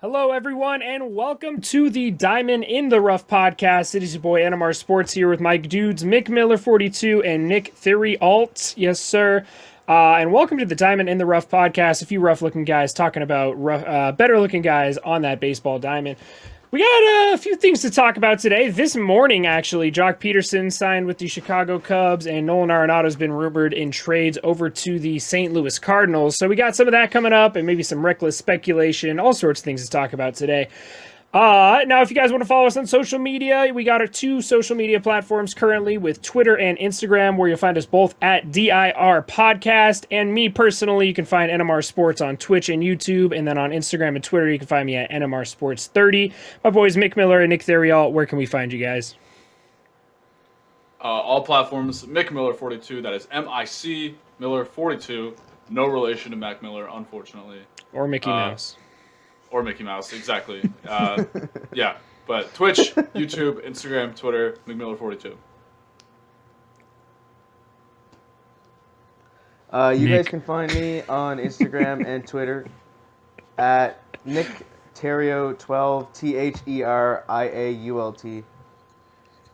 Hello, everyone, and welcome to the Diamond in the Rough podcast. It is your boy NMR Sports here with my dudes Mick Miller 42 and Nick Theory Alt. Yes, sir. And welcome to the Diamond in the Rough podcast. A few rough-looking guys talking about better-looking guys on that baseball diamond. We got a few things to talk about today. This morning, actually, Jock Peterson signed with the Chicago Cubs, and Nolan Arenado has been rumored in trades over to the St. Louis Cardinals. So we got some of that coming up, and maybe some reckless speculation, all sorts of things to talk about today. Now, if you guys want to follow us on social media, we got our two social media platforms currently with Twitter and Instagram, where you'll find us both at DIR Podcast. And me personally, you can find NMR Sports on Twitch and YouTube. And then on Instagram and Twitter, you can find me at NMR Sports 30. My boys Mick Miller and Nick Theriault, where can we find you guys? All platforms, Mick Miller 42. That is MIC Miller 42. No relation to Mac Miller, unfortunately. Or Mickey Mouse. Or Mickey Mouse, exactly. Yeah, but Twitch, YouTube, Instagram, Twitter, McMiller42. You guys can find me on Instagram and Twitter at NickTerrio12, THERIAULT.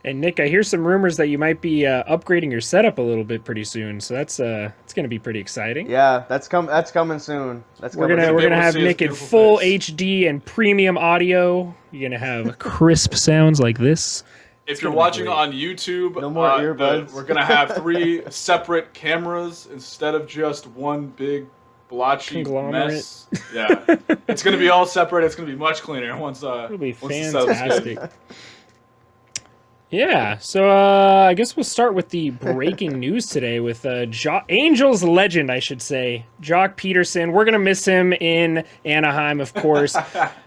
And Nick, I hear some rumors that you might be upgrading your setup a little bit pretty soon, so that's it's going to be pretty exciting. Yeah, that's coming soon. We're gonna have Nick in full HD and premium audio. You're gonna have crisp sounds like this. If you're watching on YouTube, no more earbuds. We're gonna have 3 separate cameras instead of just one big blotchy mess. Yeah, it's gonna be all separate. It's gonna be much cleaner once. It'll be once fantastic. Yeah, so I guess we'll start with the breaking news today with Angels legend, I should say, Jock Peterson. We're gonna miss him in Anaheim, of course.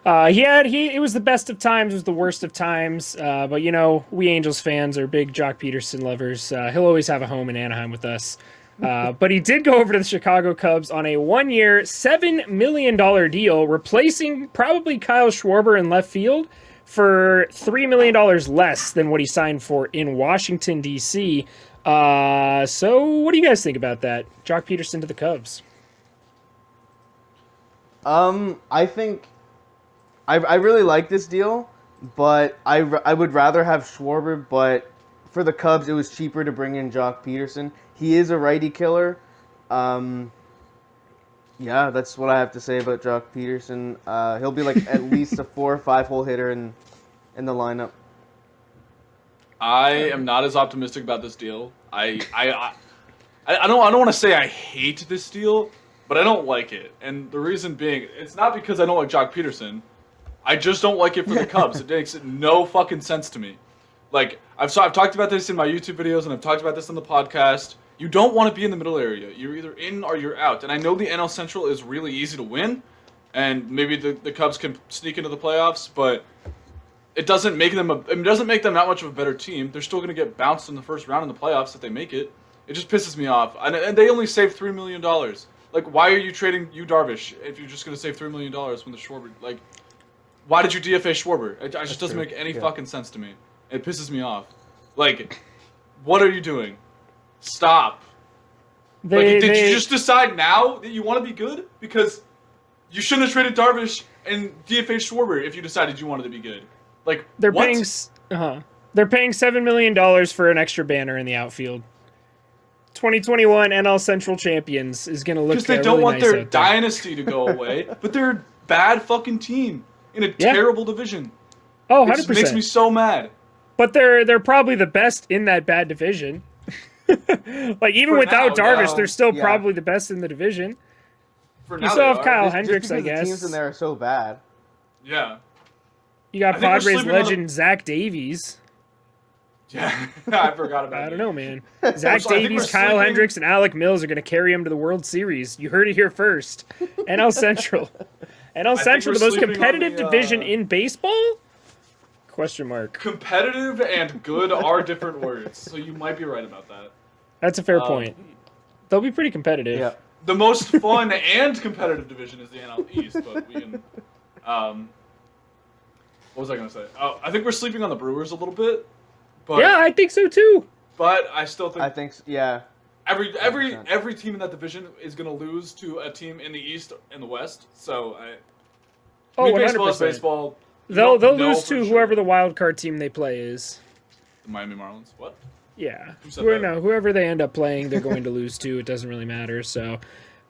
It was the best of times, it was the worst of times, but you know, we Angels fans are big Jock Peterson lovers. He'll always have a home in Anaheim with us. But he did go over to the Chicago Cubs on a 1-year, $7 million deal, replacing probably Kyle Schwarber in left field for $3 million less than what he signed for in Washington, D.C. So what do you guys think about that? Jock Peterson to the Cubs. I think I really like this deal, but I would rather have Schwarber, but for the Cubs, it was cheaper to bring in Jock Peterson. He is a righty killer. Yeah, that's what I have to say about Jock Peterson. He'll be like at least a 4 or 5 hole hitter in the lineup. I am not as optimistic about this deal. I don't want to say I hate this deal, but I don't like it. And the reason being, it's not because I don't like Jock Peterson. I just don't like it for the Cubs. It makes no fucking sense to me. Like, I've talked about this in my YouTube videos, and I've talked about this on the podcast. You don't want to be in the middle area. You're either in or you're out. And I know the NL Central is really easy to win, and maybe the Cubs can sneak into the playoffs, but it doesn't make them that much of a better team. They're still going to get bounced in the first round in the playoffs if they make it. It just pisses me off. And they only saved $3 million. Like, why are you trading Yu Darvish if you're just going to save $3 million when the Schwarber, like, why did you DFA Schwarber? It just doesn't make any fucking sense to me. It pisses me off. Like, what are you doing? Stop. Did you just decide now that you want to be good? Because you shouldn't have traded Darvish and DFA Schwarber if you decided you wanted to be good. Like, They're what? paying $7 million for an extra banner in the outfield. 2021 NL Central champions is going to look because they don't want their dynasty to go away, but they're a bad fucking team in a terrible division. Oh, 100%. It just makes me so mad. But they're probably the best in that bad division. Like, even without Darvish, they're still probably the best in the division. You still have Kyle Hendricks, I guess. The teams in there are so bad. Yeah. You got Padres legend Zach Davies. Yeah, I forgot about I don't know, man. Zach Davies, Kyle Hendricks, and Alec Mills are going to carry him to the World Series. You heard it here first. NL Central. NL Central, the most competitive division in baseball? Question mark. Competitive and good are different words, so you might be right about that. That's a fair point. They'll be pretty competitive. Yeah. The most fun and competitive division is the NL East, but we can... what was I going to say? Oh, I think we're sleeping on the Brewers a little bit. But, yeah, I think so too. But I still think... I think, yeah. Every team in that division is going to lose to a team in the East and the West, so Oh, baseball is 100%. baseball. They'll know lose for to sure. whoever the wild card team they play is. The Miami Marlins. What? Yeah. Who said that? Whoever they end up playing, they're going to lose to. It doesn't really matter. So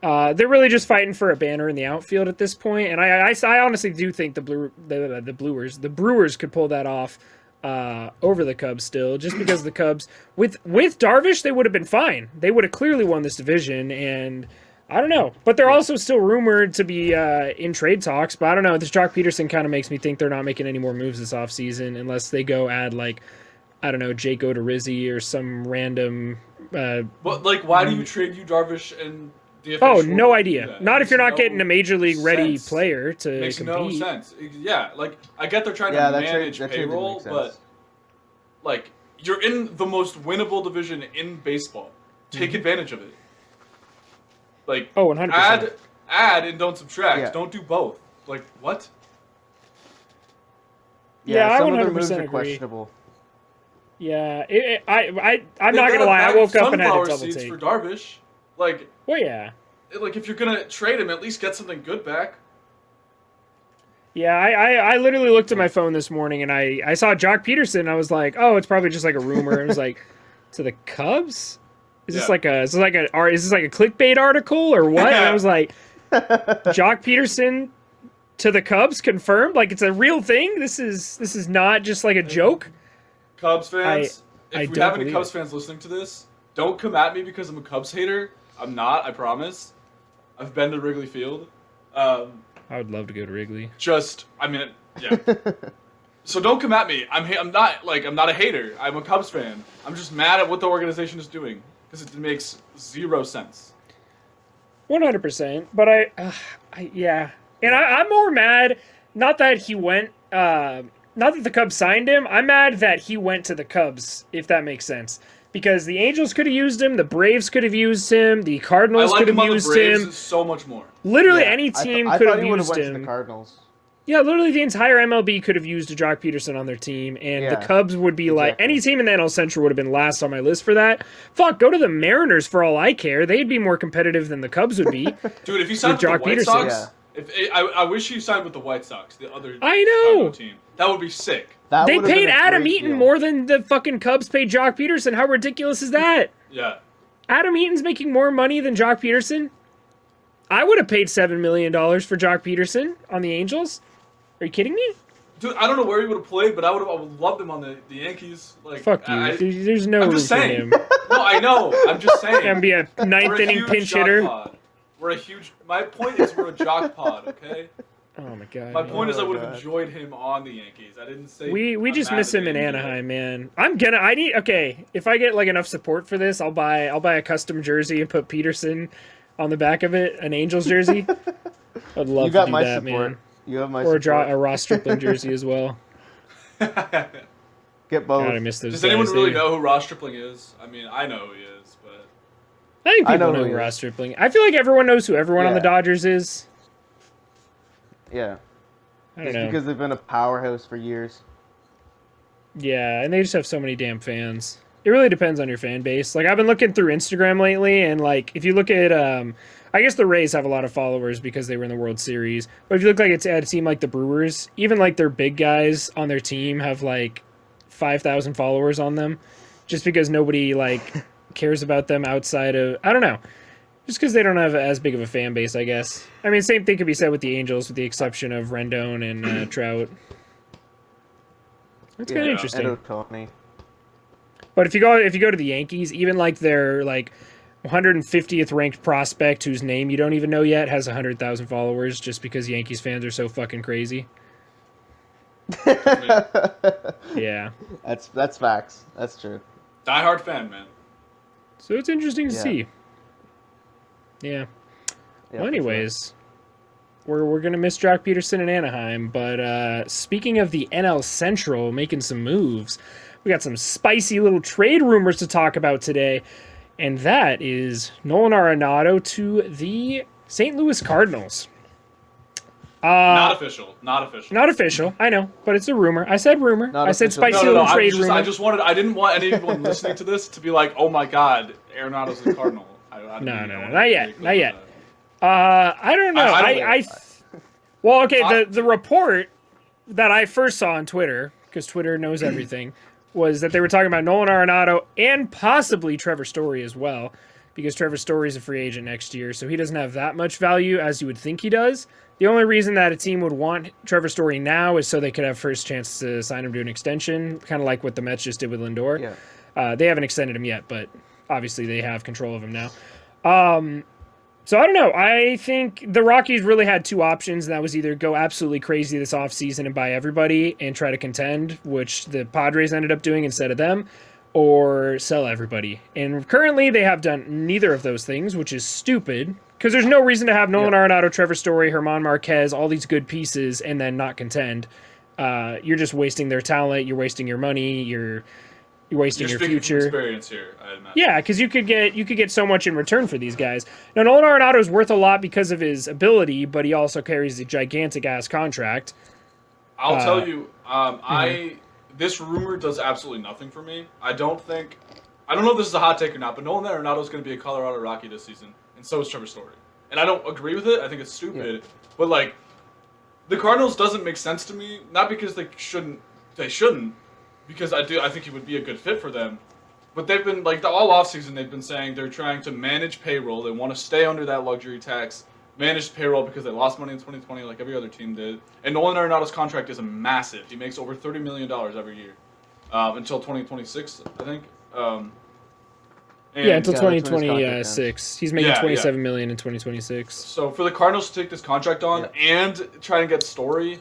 they're really just fighting for a banner in the outfield at this point. And I honestly do think the Brewers could pull that off over the Cubs still, just because the Cubs with Darvish, they would have been fine. They would have clearly won this division, and I don't know. But they're also still rumored to be in trade talks. But I don't know. This Jock Peterson kind of makes me think they're not making any more moves this offseason unless they go add like, I don't know, Jake Odorizzi or some random. But like, why do you trade you Darvish and DFA? Oh, Schwarber? no idea. Yeah, Not if you're not no getting a major league ready sense. player to Makes compete. no sense. Yeah, like I get they're trying to manage payroll, but like you're in the most winnable division in baseball. Take advantage of it. Like, 100%. add and don't subtract. Yeah. Don't do both. Like, what? Yeah, I some of their moves 100% are agree. questionable. Yeah, I'm They not gonna lie. I woke up and had a sunflower double seeds take. for Darvish. Like, Well, yeah. like if you're gonna trade him, at least get something good back. Yeah, I literally looked at my phone this morning and I saw Jock Peterson. And I was like, oh, it's probably just like a rumor. It was like, to the Cubs? Is this like a clickbait article or what? And I was like, Jock Peterson to the Cubs confirmed? Like it's a real thing? This is not just like a joke? Cubs fans, if we don't have any believe Cubs it. fans listening to this, don't come at me because I'm a Cubs hater. I'm not, I promise. I've been to Wrigley Field. I would love to go to Wrigley. Yeah. So don't come at me. I'm not a hater. I'm a Cubs fan. I'm just mad at what the organization is doing because it makes zero sense. 100%. But yeah. And I'm more mad, not that he went, not that the Cubs signed him. I'm mad that he went to the Cubs, if that makes sense. Because the Angels could have used him, the Braves could have used him, the Cardinals could have used him. So much more. Literally any team could have he would have used went to him. the Cardinals. Yeah, literally the entire MLB could have used a Jock Peterson on their team, and the Yeah, Cubs would be like, any team in the NL Central would have been last on my list for that. Fuck, go to the Mariners for all I care. They'd be more competitive than the Cubs would be. Dude, if you signed with the Jock White Peterson. Sox, I wish you signed with the White Sox, the other I know. Chicago team. That would be sick. They would've paid been a Adam great Eaton deal. more than the fucking Cubs paid Jock Peterson. How ridiculous is that? Yeah. Adam Eaton's making more money than Jock Peterson? I would have paid $7 million for Jock Peterson on the Angels. Are you kidding me? Dude, I don't know where he would have played, but I would loved him on the Yankees. Like, Fuck you. There's no I'm room just for saying. him. No, I know. I'm just saying. And be a ninth We're a inning huge pinch jock hitter. pod. My point is we're a jock pod, okay? Oh my god. My man. point is I would have God. enjoyed him on the Yankees. I didn't say We I'm just mad miss that him in they injured Anaheim, man. If I get like enough support for this, I'll buy a custom jersey and put Peterson on the back of it, an Angels jersey. I'd love You got to do my that, support. man. You have my Or support. a Ross Stripling jersey as well. Get both. God, I miss those Does guys. anyone really They- know who Ross Stripling is? I mean, I know who he is, but I think I people know know who who he Ross is. Stripling. I feel like everyone knows who everyone on the Yeah. Dodgers is. Yeah. I don't Just know. because they've been a powerhouse for years. Yeah, and they just have so many damn fans. It really depends on your fan base. Like I've been looking through Instagram lately, and like if you look at, I guess the Rays have a lot of followers because they were in the World Series. But if you look like at a team like the Brewers, even like their big guys on their team have like 5,000 followers on them, just because nobody like cares about them outside of, I don't know, just because they don't have as big of a fan base, I guess. I mean, same thing could be said with the Angels, with the exception of Rendon and Trout. That's kind of interesting. Ed Ohtani. But if you go to the Yankees, even like their like 150th ranked prospect whose name you don't even know yet has 100,000 followers just because Yankees fans are so fucking crazy. Yeah. That's facts. That's true. diehard fan, man. So it's interesting to Yeah. see. Yeah. Yeah, Well, for anyways, we're gonna miss Jock Peterson in Anaheim. But speaking of the NL Central making some moves, we got some spicy little trade rumors to talk about today, and that is Nolan Arenado to the St. Louis Cardinals. Not official. Not official. Not official, I know, but it's a rumor. I said rumor. Not I said official. spicy No. little trade rumor. I didn't want anyone listening to this to be like, "Oh my God, Arenado's a Cardinal." I No, didn't no, want not to yet, be clear not with yet. that. I don't know. Well, okay, the report that I first saw on Twitter, because Twitter knows everything, was that they were talking about Nolan Arenado and possibly Trevor Story as well, because Trevor Story is a free agent next year, so he doesn't have that much value as you would think he does. The only reason that a team would want Trevor Story now is so they could have first chance to sign him to an extension, kind of like what the Mets just did with Lindor. Yeah. They haven't extended him yet, but obviously they have control of him now. So I don't know. I think the Rockies really had two options, and that was either go absolutely crazy this offseason and buy everybody and try to contend, which the Padres ended up doing instead of them, or sell everybody. And currently they have done neither of those things, which is stupid, because there's no reason to have Nolan Arenado, Trevor Story, German Marquez, all these good pieces, and then not contend. You're just wasting their talent. You're wasting your money. You're wasting your future. From experience here, I imagine. Yeah, because you could get so much in return for these guys. Now, Nolan Arenado is worth a lot because of his ability, but he also carries a gigantic ass contract. I'll tell you, this rumor does absolutely nothing for me. I don't know if this is a hot take or not, but Nolan Arenado is going to be a Colorado Rocky this season, and so is Trevor Story. And I don't agree with it. I think it's stupid. Yeah. But like, the Cardinals doesn't make sense to me. Not because they shouldn't. Because I think he would be a good fit for them. But they've been, like, all offseason, they've been saying they're trying to manage payroll. They want to stay under that luxury tax, manage payroll because they lost money in 2020 like every other team did. And Nolan Arenado's contract is massive. He makes over $30 million every year until 2026, I think. Until 2026. He's making $27 million in 2026. So for the Cardinals to take this contract on and try and get Story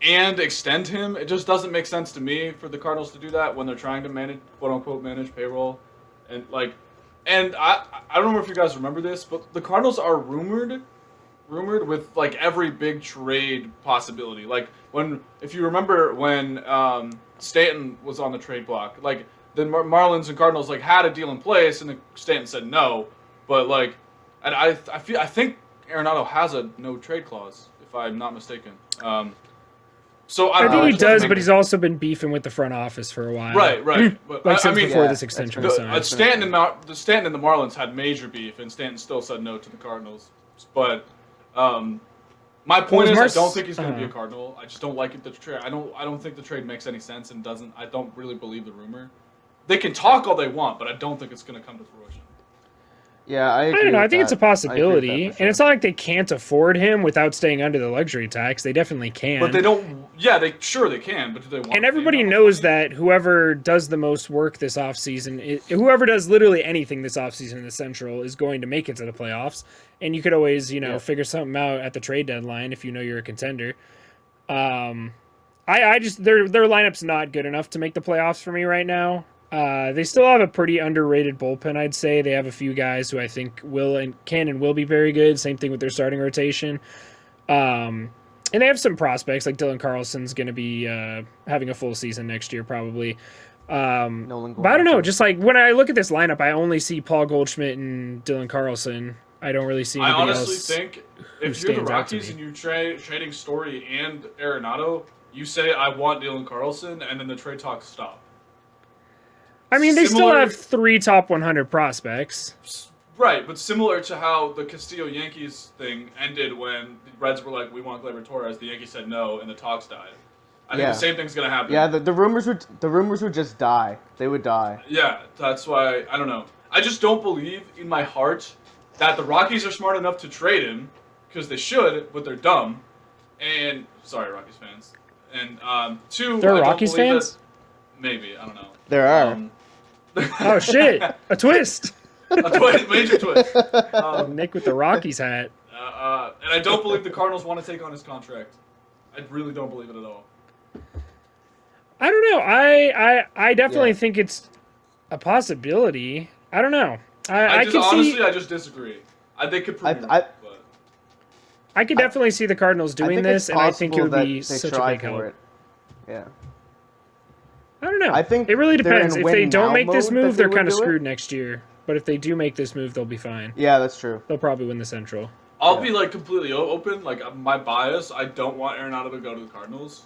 and extend him, it just doesn't make sense to me for the Cardinals to do that when they're trying to manage, quote unquote, manage payroll. And I don't remember if you guys remember this, but the Cardinals are rumored with like every big trade possibility. Like if you remember when Stanton was on the trade block, like the Marlins and Cardinals like had a deal in place and Stanton said no, but like, and I think Arenado has a no trade clause if I'm not mistaken. So I think he does, but he's also been beefing with the front office for a while. Right. But since before this extension was signed. Stanton and the Marlins had major beef, and Stanton still said no to the Cardinals. But my point is, I don't think he's going to be a Cardinal. I just don't like it. The trade. I don't think the trade makes any sense, and doesn't. I don't really believe the rumor. They can talk all they want, but I don't think it's going to come to fruition. Yeah, I don't know. I think it's a possibility, and it's not like they can't afford him without staying under the luxury tax. They definitely can. But they don't. Yeah, they can. But do they want? And everybody knows that whoever does the most work this offseason, whoever does literally anything this offseason in the Central, is going to make it to the playoffs. And you could always, figure something out at the trade deadline if you know you're a contender. I just their lineup's not good enough to make the playoffs for me right now. They still have a pretty underrated bullpen, I'd say. They have a few guys who I think can and will be very good. Same thing with their starting rotation. And they have some prospects, like Dylan Carlson's going to be having a full season next year, probably. But I don't know. Just like when I look at this lineup, I only see Paul Goldschmidt and Dylan Carlson. I don't really see anybody else. I honestly think if you're the Rockies and you're trading Story and Arenado, you say, I want Dylan Carlson, and then the trade talks stop. I mean, they still have 3 top 100 prospects. Right, but similar to how the Castillo Yankees thing ended when the Reds were like, we want Gleyber Torres, the Yankees said no, and the talks died. I think the same thing's going to happen. Yeah, the rumors would just die. They would die. Yeah, that's why, I don't know. I just don't believe in my heart that the Rockies are smart enough to trade him, because they should, but they're dumb. And, sorry, Rockies fans. And, 2, there are Rockies fans? Maybe, I don't know. There are. Oh shit! A twist. Major twist. Nick with the Rockies hat. And I don't believe the Cardinals want to take on his contract. I really don't believe it at all. I don't know. I definitely think it's a possibility. I don't know. I just disagree. They could prove me wrong, but I could definitely see the Cardinals doing this, and I think it would be such a big help. Yeah. I don't know. I think it really depends. If they don't make this move, they're kind of screwed it. Next year. But if they do make this move, they'll be fine. Yeah, that's true. They'll probably win the Central. I'll be like completely open. Like my bias, I don't want Arenado to go to the Cardinals,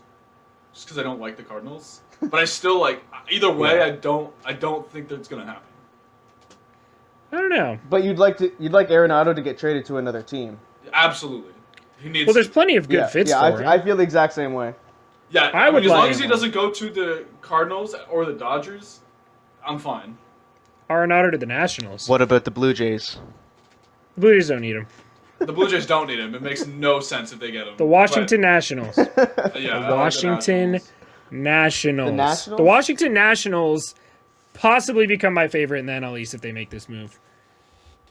just because I don't like the Cardinals. But I still like either way. I don't think that's gonna happen. I don't know. But you'd like Arenado to get traded to another team. Absolutely. He needs. Well, there's plenty of good Yeah, fits yeah, for him. I feel the exact same way. Yeah, I would as long like as he him. doesn't go to the Cardinals or the Dodgers, I'm fine. Arenado to the Nationals. What about the Blue Jays? The Blue Jays don't need him. The Blue Jays don't need him. It makes no sense if they get him. The Washington Nationals. Yeah, The I like Washington Nationals. Nationals. The Nationals? The Washington Nationals possibly become my favorite in the NL East if they make this move.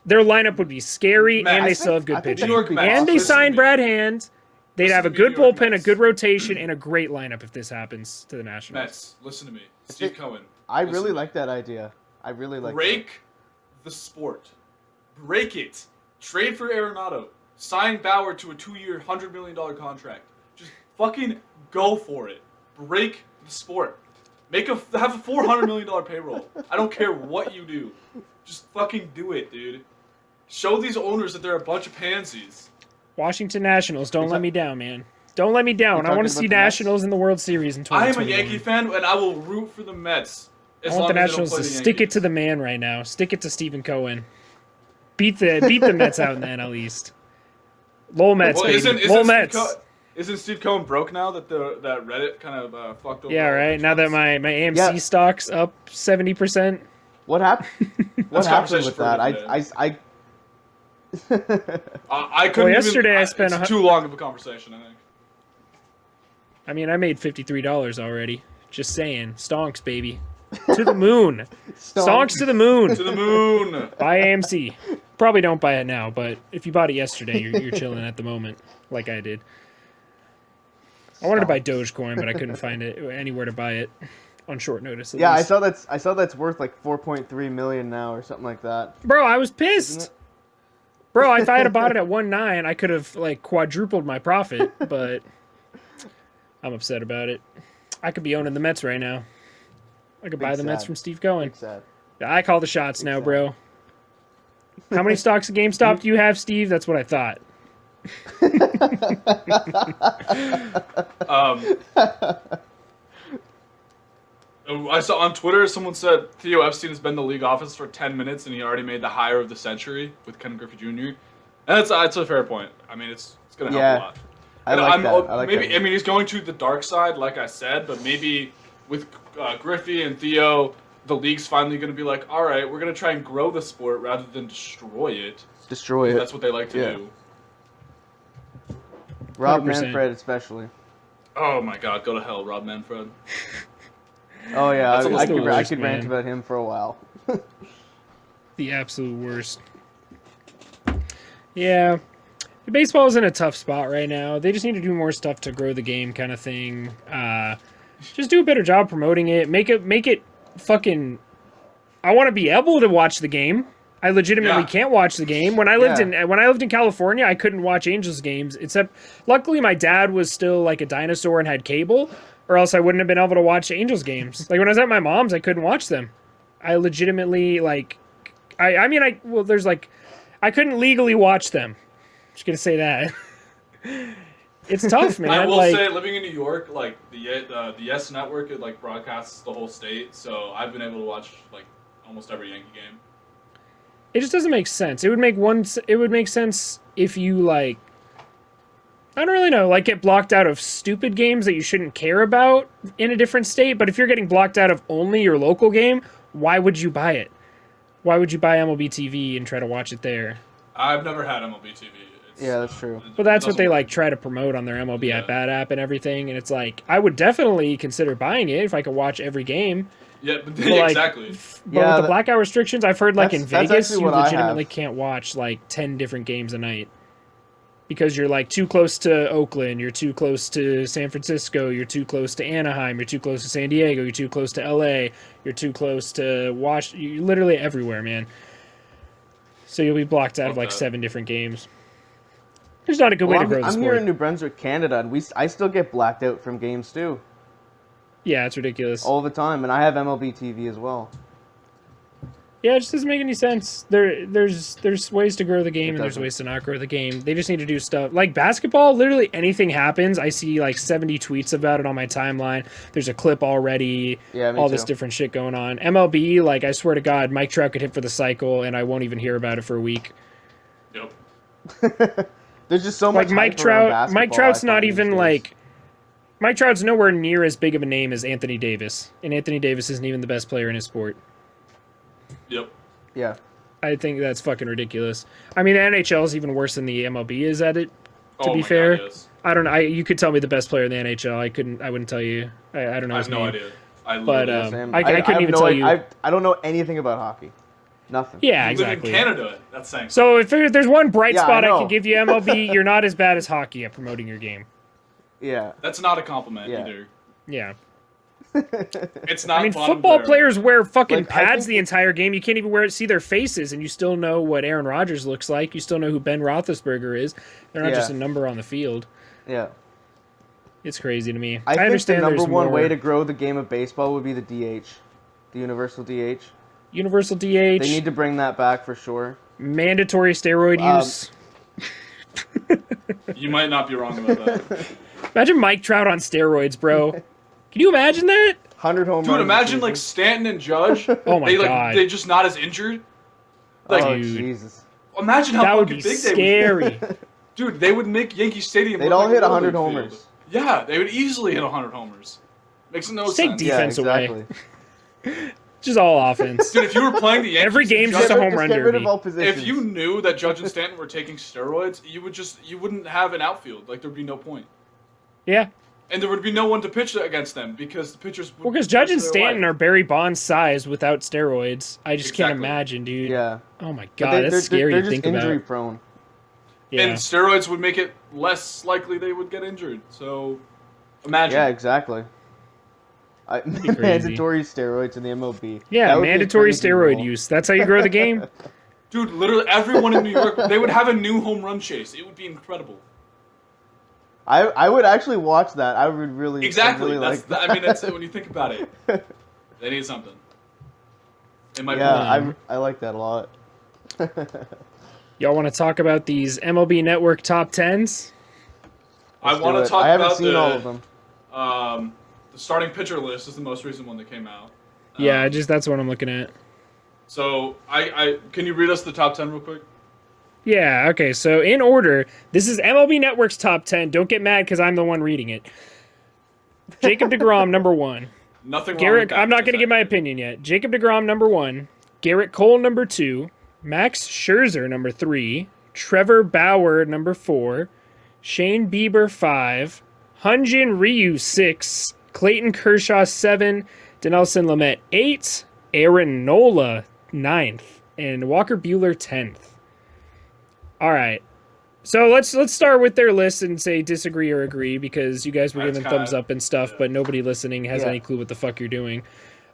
Their lineup would be scary, Matt, and I they think- still have good I think pitching. New York Mets, And they listen to signed me. Brad Hand. They'd Listen have a to me, good New York bullpen, a Mets. good rotation, and a great lineup if this happens to the Nationals. Mets, listen to me. Steve Cohen. I listen really to me. like that idea. I really like Break the sport. Break it. Trade for Arenado. Sign Bauer to a 2-year, $100 million contract. Just fucking go for it. Break the sport. Have a $400 million payroll. I don't care what you do. Just fucking do it, dude. Show these owners that they're a bunch of pansies. Washington Nationals, don't let me down, man. Don't let me down. I talking want to about see the Mets? Nationals in the World Series in I am a 2021. Yankee fan, and I will root for the Mets. I As want long the as they don't Nationals play to the stick it Yankees. to the man right now. Stick it to Stephen Cohen. Beat the Mets out in the NL East. Lowell Mets, Well, baby. Lowell Mets. Isn't Steve Cohen broke now that that Reddit kind of fucked over? Yeah, all the right. Now that benchmarks? my AMC Yeah. stock's up 70%. What happened? What That's happened conversation with for that? another I I couldn't. yesterday even, I spent It's too long of a conversation, I think. I mean, I made $53 already. Just saying. Stonks, baby. To the moon. Stonks to the moon. To the moon. Buy AMC. Probably don't buy it now, but if you bought it yesterday, you're chilling at the moment, like I did. I wanted to buy Dogecoin, but I couldn't find it anywhere to buy it on short notice. At Yeah, least. I saw that's worth like 4.3 million now or something like that. Bro, I was Isn't pissed. it? Bro, if I had bought it at 1.9, I could have like quadrupled my profit, but I'm upset about it. I could be owning the Mets right now. I could Big buy the Mets sad. from Steve Cohen. Big sad. I call the shots now, sad. bro. How many stocks of GameStop do you have, Steve? That's what I thought. I saw on Twitter someone said Theo Epstein has been in the league office for 10 minutes and he already made the hire of the century with Ken Griffey Jr. And that's a fair point. I mean, it's gonna help Yeah. a lot. I And like that. I like maybe that. I mean he's going to the dark side, like I said, but maybe with Griffey and Theo, the league's finally going to be like, all right, we're going to try and grow the sport rather than destroy it. Destroy it. That's what they like to Yeah. do. Rob 100%. Manfred especially. Oh my God, go to hell, Rob Manfred. Oh yeah, That's I almost could the worst, rant man. about him for a while. The absolute worst. Yeah. Baseball is in a tough spot right now. They just need to do more stuff to grow the game kind of thing. Just do a better job promoting it. Make it fucking... I want to be able to watch the game. I legitimately Yeah. can't watch the game. When I lived Yeah. in California, I couldn't watch Angels games, except luckily my dad was still like a dinosaur and had cable, or else I wouldn't have been able to watch Angels games. Like when I was at my mom's, I couldn't watch them. I legitimately there's like I couldn't legally watch them. Just gonna say that. It's tough, man. I will like, say, living in New York, like the Yes Network, it like broadcasts the whole state, so I've been able to watch like almost every Yankee game. it just doesn't make sense. It would make sense if you like, I don't really know, like get blocked out of stupid games that you shouldn't care about in a different state. But if you're getting blocked out of only your local game, why would you buy it? Why would you buy MLB TV and try to watch it there? I've never had MLB TV. Yeah, that's true. But that's it what they doesn't like work. try to promote on their MLB Yeah. at Bat app and everything. And it's like, I would definitely consider buying it if I could watch every game. Yeah, but But, like, exactly. But Yeah, with the that- blackout restrictions, I've heard like in that's Vegas, actually you what I legitimately have. can't watch like 10 different games a night because you're like too close to Oakland, you're too close to San Francisco, you're too close to Anaheim, you're too close to San Diego, you're too close to LA, you're too close to you're literally everywhere, man. So you'll be blocked out of like Okay. 7 different games. There's not a good way Well, to grow the I'm sport. here in New Brunswick, Canada, and I still get blacked out from games too, Yeah, it's ridiculous. all the time, and I have MLB TV as well. Yeah, it just doesn't make any sense. There's ways to grow the game and there's doesn't. ways to not grow the game. They just need to do stuff. Like basketball, literally anything happens. I see like 70 tweets about it on my timeline. There's a clip already. Yeah, me all this too. different shit going on. MLB, like I swear to God, Mike Trout could hit for the cycle and I won't even hear about it for a week. Yep. There's just so much Like Mike hype around Trout. basketball, Mike Trout's I not find even these days. like. Mike Trout's nowhere near as big of a name as Anthony Davis, and Anthony Davis isn't even the best player in his sport. Yep. Yeah. I think that's fucking ridiculous. I mean, the NHL is even worse than the MLB is at it. To Oh be my fair, God, yes. I don't know. You could tell me the best player in the NHL. I wouldn't tell you. I don't know I his have no name. idea. I But, literally Same. I couldn't have even no tell i- you. I don't know anything about hockey. Nothing. Yeah, you live exactly. in Canada. That's saying. So if there's one bright Yeah, spot I I know. could give you, MLB, you're not as bad as hockey at promoting your game. Yeah. That's not a compliment Yeah. either. Yeah. It's not. I mean, bottom football there. players wear fucking Like, I pads think the entire game. You can't even see their faces, and you still know what Aaron Rodgers looks like. You still know who Ben Roethlisberger is. They're not Yeah. just a number on the field. Yeah. It's crazy to me. I think the understand number there's one more. way to grow the game of baseball would be the DH, the universal DH. Universal DH, They need to bring that back for sure. mandatory steroid use. You might not be wrong about that. Imagine Mike Trout on steroids, bro. Can you imagine that? 100 home Dude, runs. a imagine like season. Stanton and Judge. Oh my they God. they just not as injured. Like, Oh Dude. Jesus. imagine how That would fucking be big scary. they would. Dude, they would make Yankee Stadium. They'd look all like hit a 100 Little League homers. field. Yeah, they would easily hit 100 homers. Makes no Just take sense. defense yeah, away. exactly. Just all offense. Dude, if you were playing the Yankees, Every game's Judge, just a home Just run get rid derby. of all positions. if you knew that Judge and Stanton were taking steroids, you wouldn't have an outfield. Like there'd be no point, Yeah. and there would be no one to pitch against them because the pitchers. Well, because Judge and Stanton are Barry Bonds size without steroids. I just can't Exactly. imagine, dude. Yeah. Oh my But God, that's scary they're to just think injury about. prone. Yeah. And steroids would make it less likely they would get injured. So, imagine. Yeah, exactly. crazy. Mandatory steroids in the MLB. Yeah, That would be a mandatory crazy steroid rule. use. That's how you grow the game. Dude, literally everyone in New York, they would have a new home run chase. It would be incredible. I would actually watch that. I would really Exactly. Really That's like I mean, that's when you think about it. They need something. It might yeah, be. I like that a lot. Y'all want to talk about these MLB Network top 10s? I Let's want do to it. talk I haven't about seen all of them. The starting pitcher list is the most recent one that came out. Yeah, that's what I'm looking at. So I can you read us the top 10 real quick? Yeah, okay, so in order, this is MLB Network's top 10. Don't get mad because I'm the one reading it. Jacob Degrom, number 1. Nothing wrong Garrett, with that. I'm not going to give my opinion yet. Jacob Degrom, number 1. Garrett Cole, number 2. Max Scherzer, number 3. Trevor Bauer, number 4. Shane Bieber, 5. Hunjin Ryu, 6. Clayton Kershaw, 7. Dinelson Lamet, 8. Arenado, 9th. And Walker Buehler, 10th. All right. So let's start with their list and say disagree or agree because you guys were That's giving kinda- thumbs up and stuff, yeah. but nobody listening has Yeah. any clue what the fuck you're doing.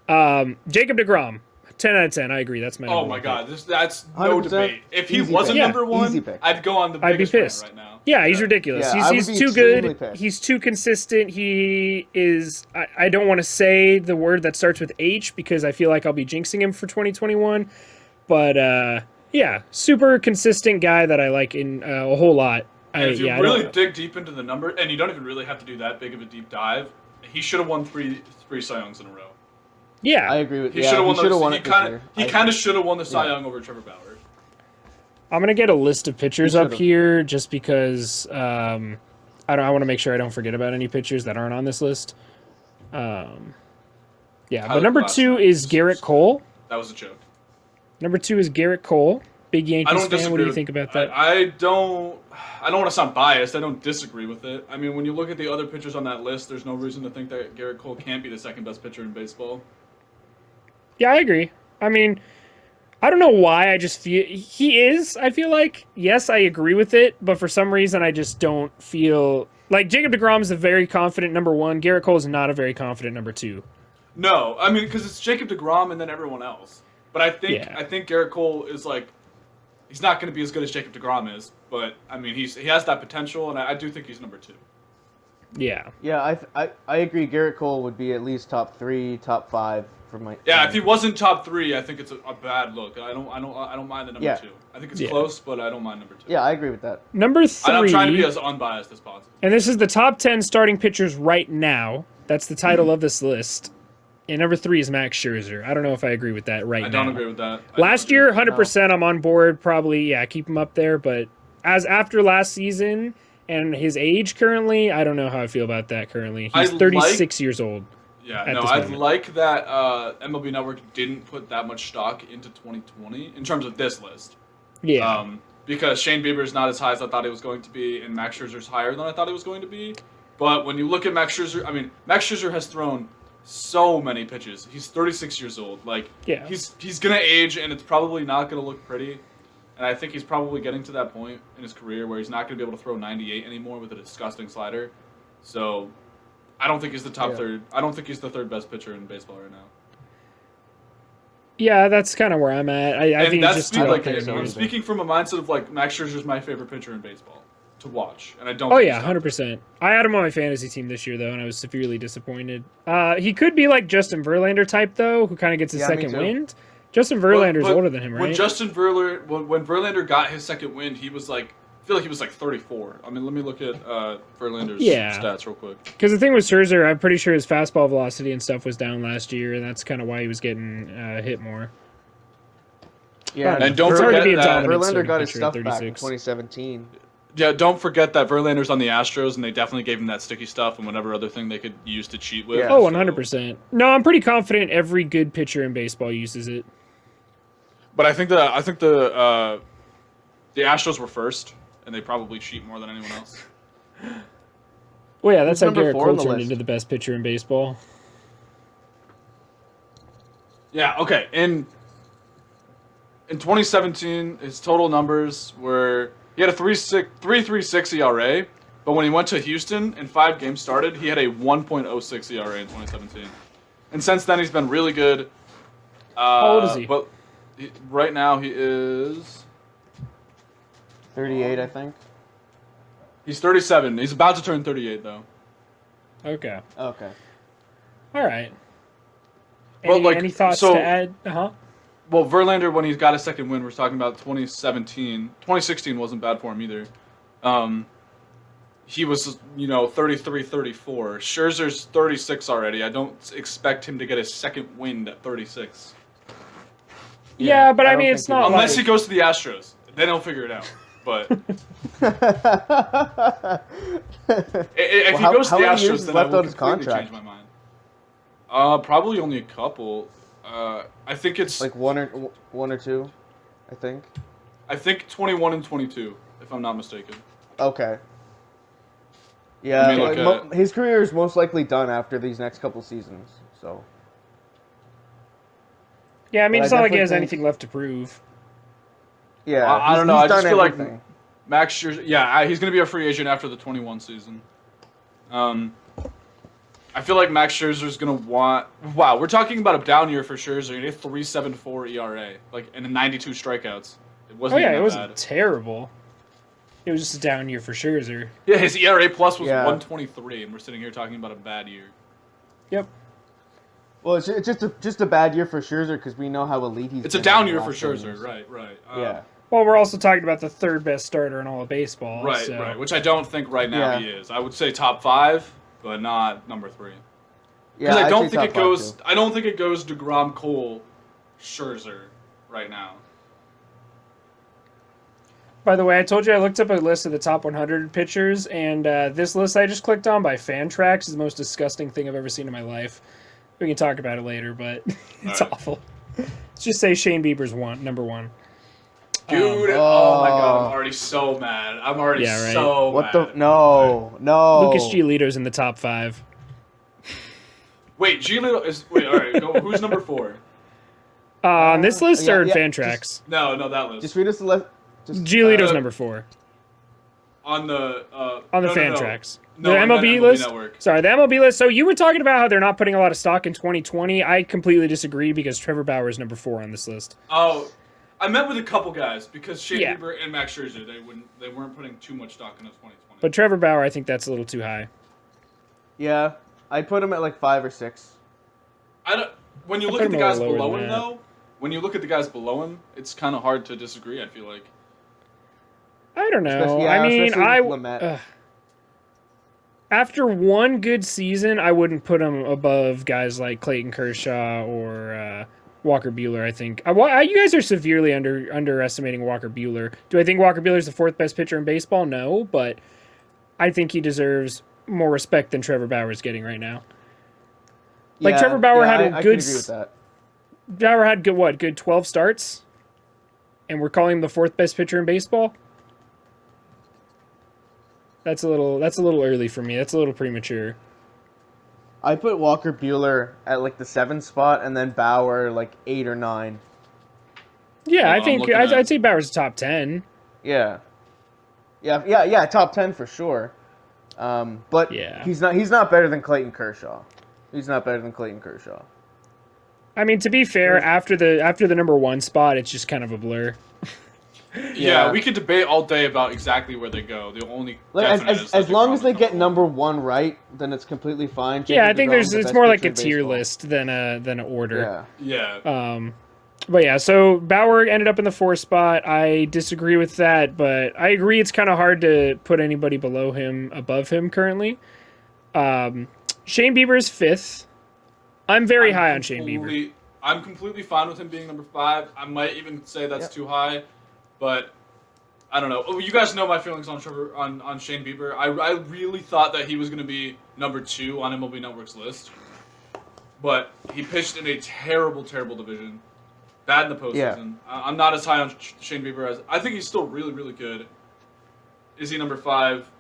Jacob Degrom, 10 out of 10. I agree. That's my Oh number my one god, pick. that's no 100%. debate. If he Easy wasn't pick. number Yeah. one, Easy pick. I'd go on the I'd be biggest rant pissed. right now. Yeah, he's ridiculous. Yeah, I would he's be too extremely good. pissed. He's too consistent. He is. I don't want to say the word that starts with H because I feel like I'll be jinxing him for 2021. But yeah, super consistent guy that I like in a whole lot. And if you I really don't- dig deep into the number, and you don't even really have to do that big of a deep dive, he should have won three Cy Youngs in a row. yeah, I agree with He yeah, should have won. He should have won He it this kind year. of. He I kind of agree. should have won the Cy Yeah. Young over Trevor Bauer. I'm gonna get a list of pitchers He up should've. here just because I want to make sure I don't forget about any pitchers that aren't on this list. Yeah, but Tyler number Glass 2 night is was- Garrett Cole. That was a joke. Number 2 is Garrett Cole. Big I Yankees don't fan. disagree. What do you with- think about that? I don't want to sound biased. I don't disagree with it. I mean, when you look at the other pitchers on that list, there's no reason to think that Garrett Cole can't be the second best pitcher in baseball. Yeah, I agree. I mean, I don't know why. I just feel he is. I feel like yes, I agree with it, but for some reason, I just don't feel like Jacob Degrom is a very confident number 1. Garrett Cole is not a very confident number 2. No, I mean because it's Jacob Degrom and then everyone else. But I Yeah. think Garrett Cole is like, he's not going to be as good as Jacob Degrom is. But I mean he has that potential, and I do think he's number 2. Yeah, Yeah, I agree. Garrett Cole would be at least top 3, top 5 for my. Yeah, if he wasn't top 3, I think it's a bad look. I don't mind the number Yeah. 2. I think it's Yeah. close, but I don't mind number 2. Yeah, I agree with that. number 3. I'm trying to be as unbiased as possible. And this is the top 10 starting pitchers right now. That's the title of this list. And number 3 is Max Scherzer. I don't know if I agree with that right now. I don't agree with that. Last year, 100% I'm on board. Probably, yeah, keep him up there. But as after last season and his age currently, I don't know how I feel about that currently. He's 36 years old. Yeah, at no, this I moment. like that MLB Network didn't put that much stock into 2020 in terms of this list. Yeah. Because Shane Bieber's not as high as I thought he was going to be, and Max Scherzer's higher than I thought he was going to be. But when you look at Max Scherzer, I mean, Max Scherzer has thrown so many pitches. He's 36 years old. Like, Yeah. he's gonna age, and it's probably not gonna look pretty. And I think he's probably getting to that point in his career where he's not gonna be able to throw 98 anymore with a disgusting slider. So, I don't think he's the top third. I don't think he's the third best pitcher in baseball right now. Yeah, that's kind of where I'm at. I think that's it's just I'm speaking from a mindset of like Max Scherzer's my favorite pitcher in baseball to watch, and I don't. Oh think yeah, 100%. I had him on my fantasy team this year though, and I was severely disappointed. He could be like Justin Verlander type though, who kind of gets his second wind. Justin Verlander's older than him, right? When Verlander got his second wind, he was like, I feel like he was like 34. I mean, let me look at Verlander's stats real quick. Because the thing with Scherzer, I'm pretty sure his fastball velocity and stuff was down last year, and that's kind of why he was getting hit more. Yeah, and don't forget that Verlander got his stuff back in 2017. Yeah, don't forget that Verlander's on the Astros, and they definitely gave him that sticky stuff and whatever other thing they could use to cheat with. Yeah. Oh, 100%. No, I'm pretty confident every good pitcher in baseball uses it. But I think the Astros were first, and they probably cheat more than anyone else. Well, yeah, that's Who's how Garrett number 4 Cole on the turned list? into the best pitcher in baseball. Yeah, okay. In 2017, his total numbers were he had a 3.36 ERA, but when he went to Houston and 5 games started, he had a 1.06 ERA in 2017. And since then, he's been really good. How old is he? But right now, he is 38, I think. He's 37. He's about to turn 38, though. Okay. Okay. All right. Well, Any thoughts to add? Well, Verlander, when he got his second win, we're talking about 2017. 2016 wasn't bad for him either. He was, 33, 34. Scherzer's 36 already. I don't expect him to get his second wind at 36. Yeah, but I mean, don't it's think not Unless like... he goes to the Astros. Then he'll figure it out. But if he goes to the Astros, then I will completely change my mind. Probably only a couple. I think it's like one or two, I think. I think 21 and 22, if I'm not mistaken. Okay. Yeah, his career is most likely done after these next couple seasons. So. Yeah, I mean, it's not like he has anything left to prove. Yeah, I don't know. I just feel everything. like Max Scherzer. Yeah, he's going to be a free agent after the 21 season. I feel like Max Scherzer's going to want. Wow, we're talking about a down year for Scherzer. He had a 3.74 ERA, and 92 strikeouts. It wasn't. It wasn't terrible. It was just a down year for Scherzer. Yeah, his ERA plus was 1.23, and we're sitting here talking about a bad year. Yep. Well, it's just a bad year for Scherzer because we know how elite he's. It's a down year for Scherzer, right? Yeah. Well, we're also talking about the third best starter in all of baseball. Right. Which I don't think right now he is. I would say top 5, but not number 3. Because I don't think it goes. I don't think it goes Degrom, Cole, Scherzer right now. By the way, I told you I looked up a list of the top 100 pitchers, and this list I just clicked on by Fantrax is the most disgusting thing I've ever seen in my life. We can talk about it later, but it's awful. Let's just say Shane Bieber's number 1. Dude, oh my god, I'm already so mad. I'm already so mad. What the? No. Lucas Giolito's in the top 5. Wait, Giolito is. Wait, all right. Who's number 4? On this list or in Fantrax? No, that list. Just read us the list. Giolito's number 4. On the Fantrax. No, the MLB list. Network. Sorry, the MLB list. So you were talking about how they're not putting a lot of stock in 2020. I completely disagree because Trevor Bauer is number 4 on this list. Oh, I met with a couple guys because Shane Bieber and Max Scherzer they weren't putting too much stock into 2020. But Trevor Bauer, I think that's a little too high. Yeah, I'd put him at like 5 or 6. When you look at the guys below him, though, when you look at the guys below him, it's kind of hard to disagree. I feel like. I don't know. I mean, after one good season, I wouldn't put him above guys like Clayton Kershaw or Walker Buehler, I think. You guys are severely underestimating Walker Buehler. Do I think Walker Buehler is the fourth best pitcher in baseball? No, but I think he deserves more respect than Trevor Bauer is getting right now. Like, Trevor Bauer had a I good... can agree with that. Bauer had good 12 starts? And we're calling him the fourth best pitcher in baseball? That's a little early for me. That's a little premature. I put Walker Buehler at like the 7th spot, and then Bauer like 8 or 9. Yeah, Well, I think I'd say Bauer's top 10. Yeah, top 10 for sure. But Yeah. he's not better than Clayton Kershaw. He's not better than Clayton Kershaw. I mean, to be fair, after the number 1 spot, it's just kind of a blur. Yeah, we could debate all day about exactly where they go. The only as long as they get number 1 right, then it's completely fine. Yeah, I think it's more like a tier list than an order. Yeah. But yeah, so Bauer ended up in the 4th spot. I disagree with that, but I agree it's kind of hard to put anybody above him currently. Shane Bieber's 5th. I'm very high on Shane Bieber. I'm completely fine with him being number 5. I might even say that's too high, but I don't know. You guys know my feelings on Shane Bieber. I really thought that he was going to be number 2 on MLB Network's list, but he pitched in a terrible, terrible division. Bad in the postseason. Yeah. I'm not as high on Shane Bieber as I think he's still really, really good. Is he number 5?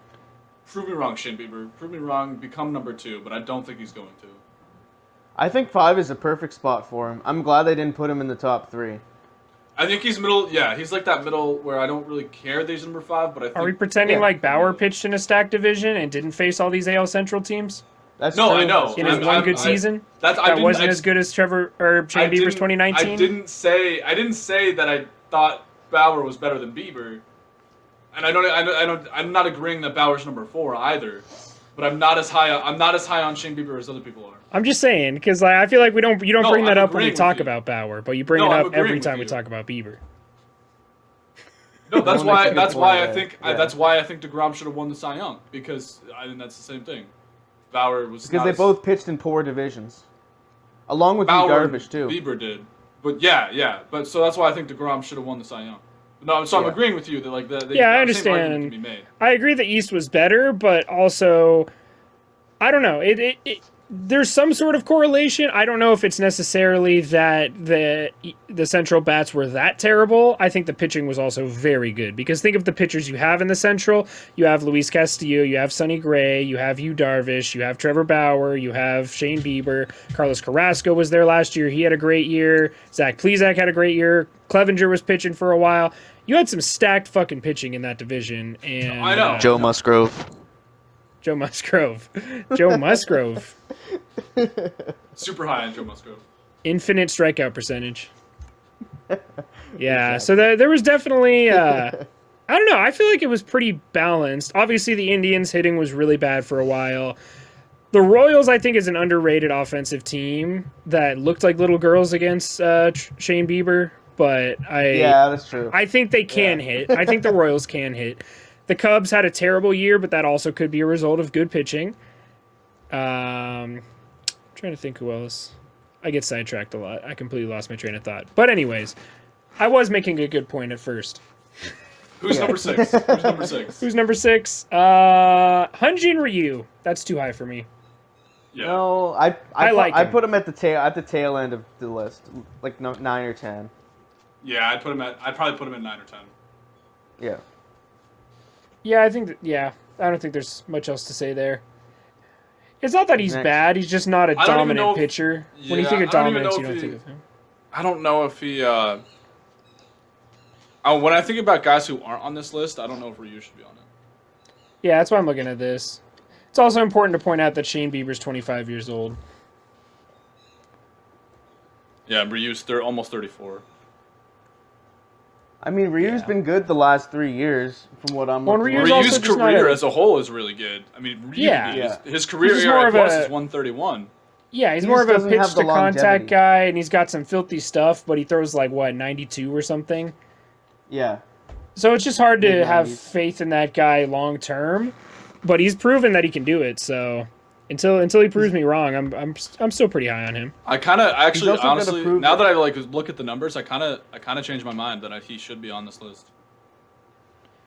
Prove me wrong, Shane Bieber. Prove me wrong. Become number 2, but I don't think he's going to. I think 5 is a perfect spot for him. I'm glad they didn't put him in the top 3. I think he's middle. Yeah, he's like that middle where I don't really care that he's number 5, but I think. Are we pretending like Bauer pitched in a stacked division and didn't face all these AL Central teams? That's no, true. I know. In his good season, that wasn't as good as Trevor or Shane Bieber's 2019. I didn't say that I thought Bauer was better than Bieber, and I'm not agreeing that Bauer's number 4 either. But I'm not as high on Shane Bieber as other people are. I'm just saying because I feel like you don't bring that up when we talk about Bauer, but you bring it up every time we talk about Bieber. No, that's why I think Degrom should have won the Cy Young because I think that's the same thing. Bauer was because they both pitched in poor divisions, along with Darvish too. Bieber did, but but so that's why I think Degrom should have won the Cy Young. No, so I'm agreeing with you that I understand. Can be made. I agree the East was better, but also I don't know. There's some sort of correlation. I don't know if it's necessarily that the Central bats were that terrible. I think the pitching was also very good because think of the pitchers you have in the Central. You have Louise Castillo, you have Sonny Gray, you have Darvish, you have Trevor Bauer, you have Shane Bieber. Carlos Carrasco was there last year. He had a great year. Zach Plesac had a great year. Clevenger was pitching for a while. You had some stacked fucking pitching in that division. And I know. Joe Musgrove. Joe Musgrove. Joe Musgrove. Super high on Joe Musgrove. Infinite strikeout percentage. Yeah, so there was definitely... I don't know. I feel like it was pretty balanced. Obviously, the Indians' hitting was really bad for a while. The Royals, I think, is an underrated offensive team that looked like little girls against Shane Bieber. But that's true. I think they can hit. I think the Royals can hit. The Cubs had a terrible year, but that also could be a result of good pitching. Trying to think who else. I get sidetracked a lot. I completely lost my train of thought. But anyways, I was making a good point at first. Who's number 6? Who's number 6? Who's number 6? Hunjin Ryu. That's too high for me. Yeah. No, I put him at the tail end of the list, like 9 or 10. Yeah, I'd probably put him at 9 or 10. Yeah. Yeah, I think I don't think there's much else to say there. It's not that he's bad. He's just not a dominant pitcher. When you think of dominance, you don't think of him. I don't know if he... when I think about guys who aren't on this list, I don't know if Ryu should be on it. Yeah, that's why I'm looking at this. It's also important to point out that Shane Bieber's 25 years old. Yeah, Ryu's almost 34. I mean, Ryu's been good the last 3 years, from what I'm looking at. Ryu's career as a whole is really good. I mean, his career ERA plus is 131. Yeah, he's more of a pitch-to-contact guy, and he's got some filthy stuff, but he throws, 92 or something? Yeah. So it's just hard to have faith in that guy long-term, but he's proven that he can do it, so Until he proves me wrong, I'm still pretty high on him. I kind of actually also gotta honestly prove now it. that I like look at the numbers, I kind of changed my mind that he should be on this list.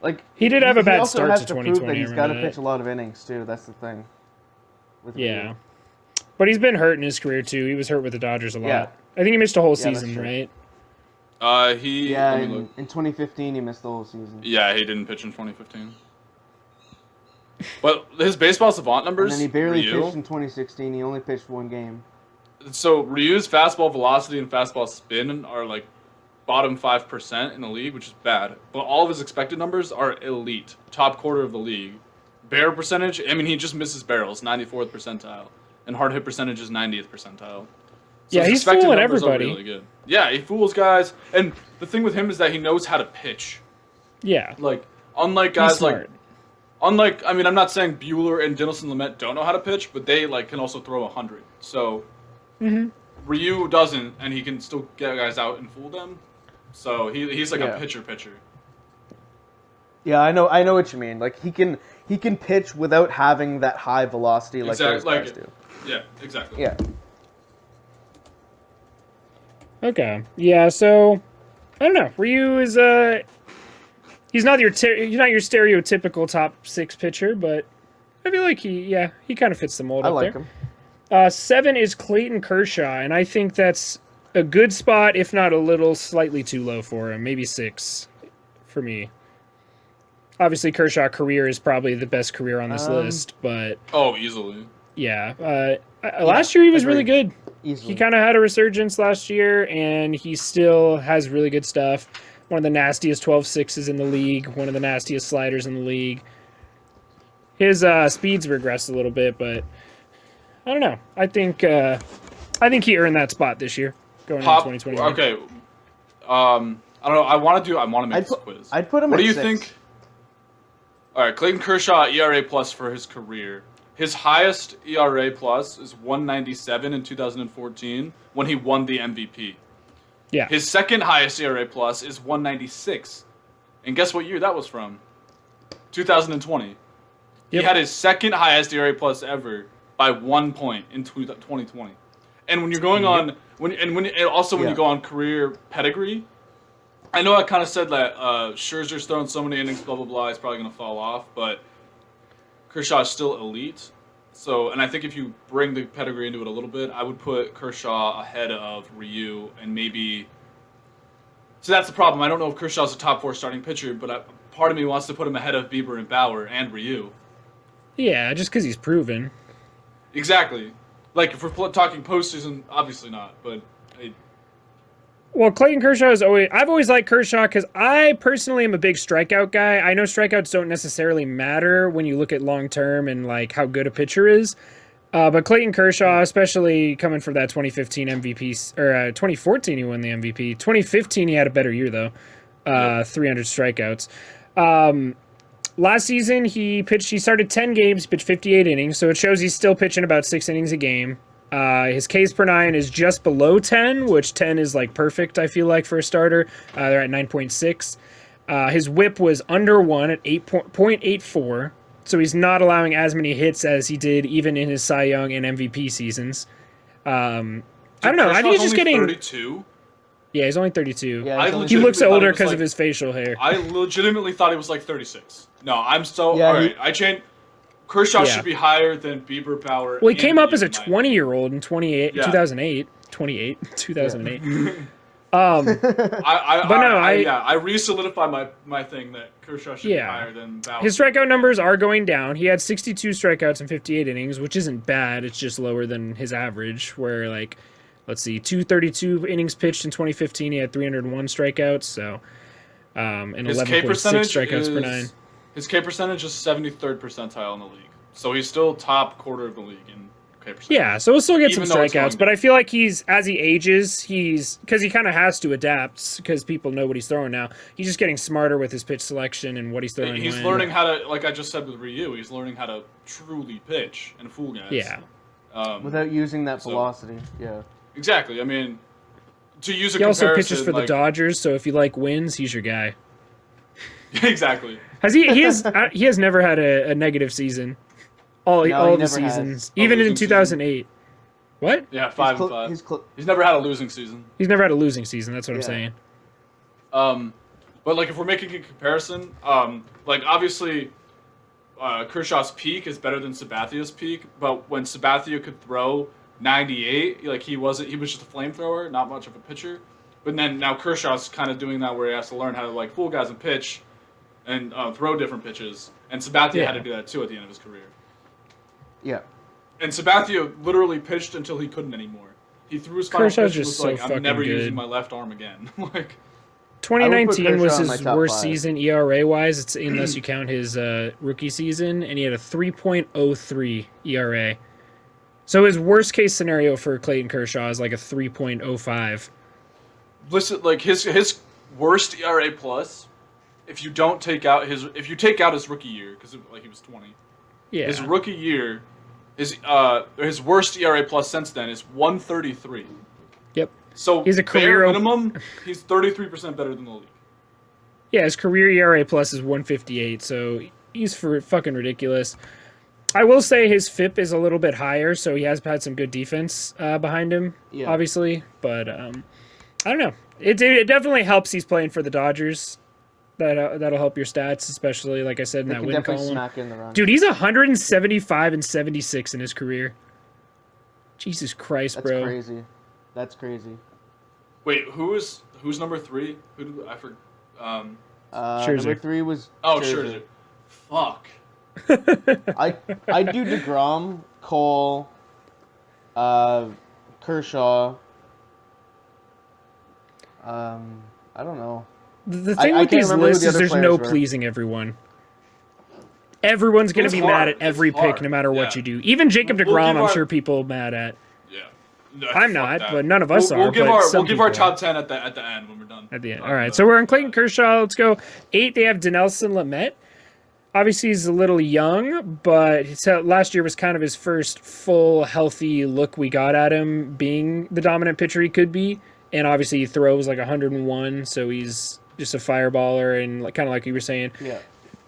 Like He did have a bad also start has to to prove 2020, that he's I got to remember pitch that. a lot of innings too. That's the thing. With Yeah. Ryu. But he's been hurt in his career too. He was hurt with the Dodgers a lot. Yeah. I think he missed a whole Yeah, that's season, true. right? Yeah, Let me look. in 2015 he missed the whole season. Yeah, he didn't pitch in 2015. But his baseball savant And numbers. then he barely Ryu, pitched in 2016. He only pitched one game. So Ryu's fastball velocity and fastball spin are like bottom 5% in the league, which is bad. But all of his expected numbers are elite, top quarter of the league. Barrel percentage, I mean, he just misses barrels, 94th percentile, and hard hit percentage is 90th percentile. So Yeah, his he's expected fooling numbers are everybody. really good. Yeah, he fools guys, and the thing with him is that he knows how to pitch. Yeah. Like unlike He's guys smart. I mean, I'm not saying Bueller and Dinelson Lamet don't know how to pitch, but they like can also throw 100. So Ryu doesn't, and he can still get guys out and fool them. So he's like Yeah. a pitcher. Yeah, I know what you mean. Like he can pitch without having that high velocity like those guys do. Yeah, exactly. Yeah. Okay. Yeah. So I don't know. Ryu is he's not your stereotypical top 6 pitcher, but I feel like he kind of fits the mold I up like there. him. 7 is Clayton Kershaw, and I think that's a good spot, if not a little slightly too low for him. Maybe 6 for me. Obviously, Kershaw career is probably the best career on this list, but Oh, easily. yeah. Last year he was really agreed. good. Easily. He kind of had a resurgence last year, and he still has really good stuff. One of the nastiest 12-6s in the league, one of the nastiest sliders in the league. His speed's regressed a little bit, but I don't know. I think he earned that spot this year, going into 2021. Okay. I don't know. I want to make this quiz. I'd put him What at do you 6. think? All right, Clayton Kershaw ERA plus for his career. His highest ERA plus is 197 in 2014 when he won the MVP. Yeah. His second highest ERA plus is 196. And guess what year that was from? 2020. Yep. He had his second highest ERA plus ever by 1 point in 2020. And when you're going on when you go on career pedigree, I know I kind of said that Scherzer's thrown so many innings, blah blah blah, he's probably going to fall off, but Kershaw is still elite. So, and I think if you bring the pedigree into it a little bit, I would put Kershaw ahead of Ryu and maybe. So that's the problem. I don't know if Kershaw's a top 4 starting pitcher, but part of me wants to put him ahead of Bieber and Bauer and Ryu. Yeah, just because he's proven. Exactly. Like if we're talking postseason, obviously not, but. Well, Clayton Kershaw I've always liked Kershaw because I personally am a big strikeout guy. I know strikeouts don't necessarily matter when you look at long term and like how good a pitcher is. But Clayton Kershaw, especially coming from that 2015 MVP, or 2014 he won the MVP. 2015 he had a better year though, 300 strikeouts. Last season he started 10 games, pitched 58 innings, so it shows he's still pitching about 6 innings a game. His Ks per 9 is just below 10, which 10 is like perfect, I feel like, for a starter. They're at 9.6. His whip was under 1 at 8.84, so he's not allowing as many hits as he did even in his Cy Young and MVP seasons. I don't know. I think he's just getting 32. Yeah, he's only 32. Yeah, He looks legitimately older thought because he of was his facial hair. I legitimately thought he was like 36. No, I'm so Yeah, all right. I changed. Kershaw Yeah. should be higher than Bieber, Bauer. Well, he came up Ryu as a in my 20-year-old in 2008. 2008. I re-solidify my thing that Kershaw should be higher than Bauer. His strikeout numbers are going down. He had 62 strikeouts in 58 innings, which isn't bad. It's just lower than his average, where, like, let's see, 232 innings pitched in 2015. He had 301 strikeouts, so and His K 11.6 percentage strikeouts per 9. His K percentage is 73rd percentile in the league, so he's still top quarter of the league in K percentage. Yeah, so he'll still get Even some though it's strikeouts, going but I feel like as he ages, because he kind of has to adapt because people know what he's throwing now. He's just getting smarter with his pitch selection and what he's throwing. He's learning how to, like I just said with Ryu, he's learning how to truly pitch and fool guys. Yeah. Without using that velocity. Yeah. Exactly. I mean, to use a He also comparison, pitches for the Dodgers, so if you like wins, he's your guy. Exactly. He has never had a negative season. No, he all the never has. seasons, A even in losing 2008. What? Yeah, 5-5. He's He's never had a losing season. He's never had a losing season. That's what I'm Yeah. saying. But like if we're making a comparison, like obviously, Kershaw's peak is better than Sabathia's peak. But when Sabathia could throw 98, like he was just a flamethrower, not much of a pitcher. But then now Kershaw's kind of doing that where he has to learn how to like fool guys and pitch, and throw different pitches. And Sabathia had to do that too at the end of his career. Yeah. And Sabathia literally pitched until he couldn't anymore. He threw his final Kershaw's pitch and just was like, so "I'm fucking never good. using my left arm again." Like. 2019 was Kershaw in my his top worst 5. season ERA wise. It's unless you count his rookie season, and he had a 3.03 ERA. So his worst case scenario for Clayton Kershaw is like a 3.05. Listen, like his worst ERA plus, if you take out his rookie year, because like he was 20, Yeah. his rookie year, his worst ERA plus since then is 133. Yep. So He's a career bare minimum, he's 33% better than the league. Yeah, his career ERA plus is 158, so he's fucking ridiculous. I will say his FIP is a little bit higher, so he has had some good defense behind him, obviously. But I don't know. It definitely helps he's playing for the Dodgers. That'll help your stats, especially like I said in They that can win definitely column. smack in the run. Dude, he's 175 and 76 in his career. Jesus Christ, That's bro. crazy. That's crazy. Wait, who's number 3? Who did I forget? Scherzer. Number 3 was Scherzer. Fuck. I do Degrom, Cole, Kershaw. I don't know. The thing I with can't these remember who lists the is other there's players no were. pleasing everyone. Everyone's going to It's be hard. mad at every It's pick, hard. no matter what Yeah. you do. Even Jacob We'll DeGrom, give I'm our- sure people mad at. Yeah. No, I'm fuck not, that. but none of us We'll are. give but our some we'll give our people are. top 10 at the end when we're done. At the end. All right, so we're on Clayton Kershaw. Let's go. 8, they have Dinelson Lamet. Obviously, he's a little young, but last year was kind of his first full, healthy look we got at him being the dominant pitcher he could be. And obviously, he throws like 101, so he's just a fireballer. And kind of like you were saying, Yeah.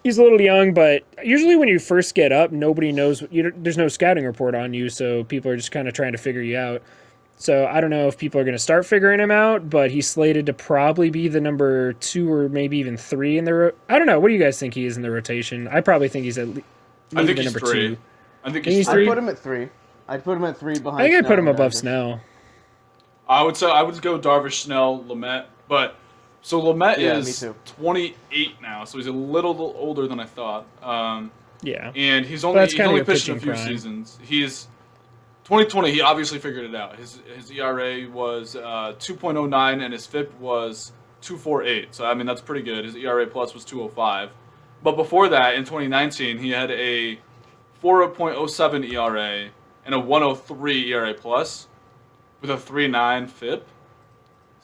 he's a little young, but usually when you first get up, nobody knows. There's no scouting report on you, so people are just kind of trying to figure you out. So I don't know if people are going to start figuring him out, but he's slated to probably be the number 2 or maybe even 3 in the. I don't know. What do you guys think he is in the rotation? I probably think he's at least I think the he's number 3. 2. I think He's he's I'd 3. put him at 3. I'd put him at 3 behind. I think I'd put him Snell and above Darvish. Snell. I would go Darvish, Snell, Lamet, but so Lamet Yeah, is me too. 28 now, so he's a little older than I thought. Yeah. And he's that's kinda only your pitched in a pitching few prime. seasons. He's 2020. He obviously figured it out. His ERA was 2.09 and his FIP was 2.48. So I mean that's pretty good. His ERA plus was 2.05. But before that, in 2019, he had a 4.07 ERA and a 1.03 ERA plus with a 3.9 FIP.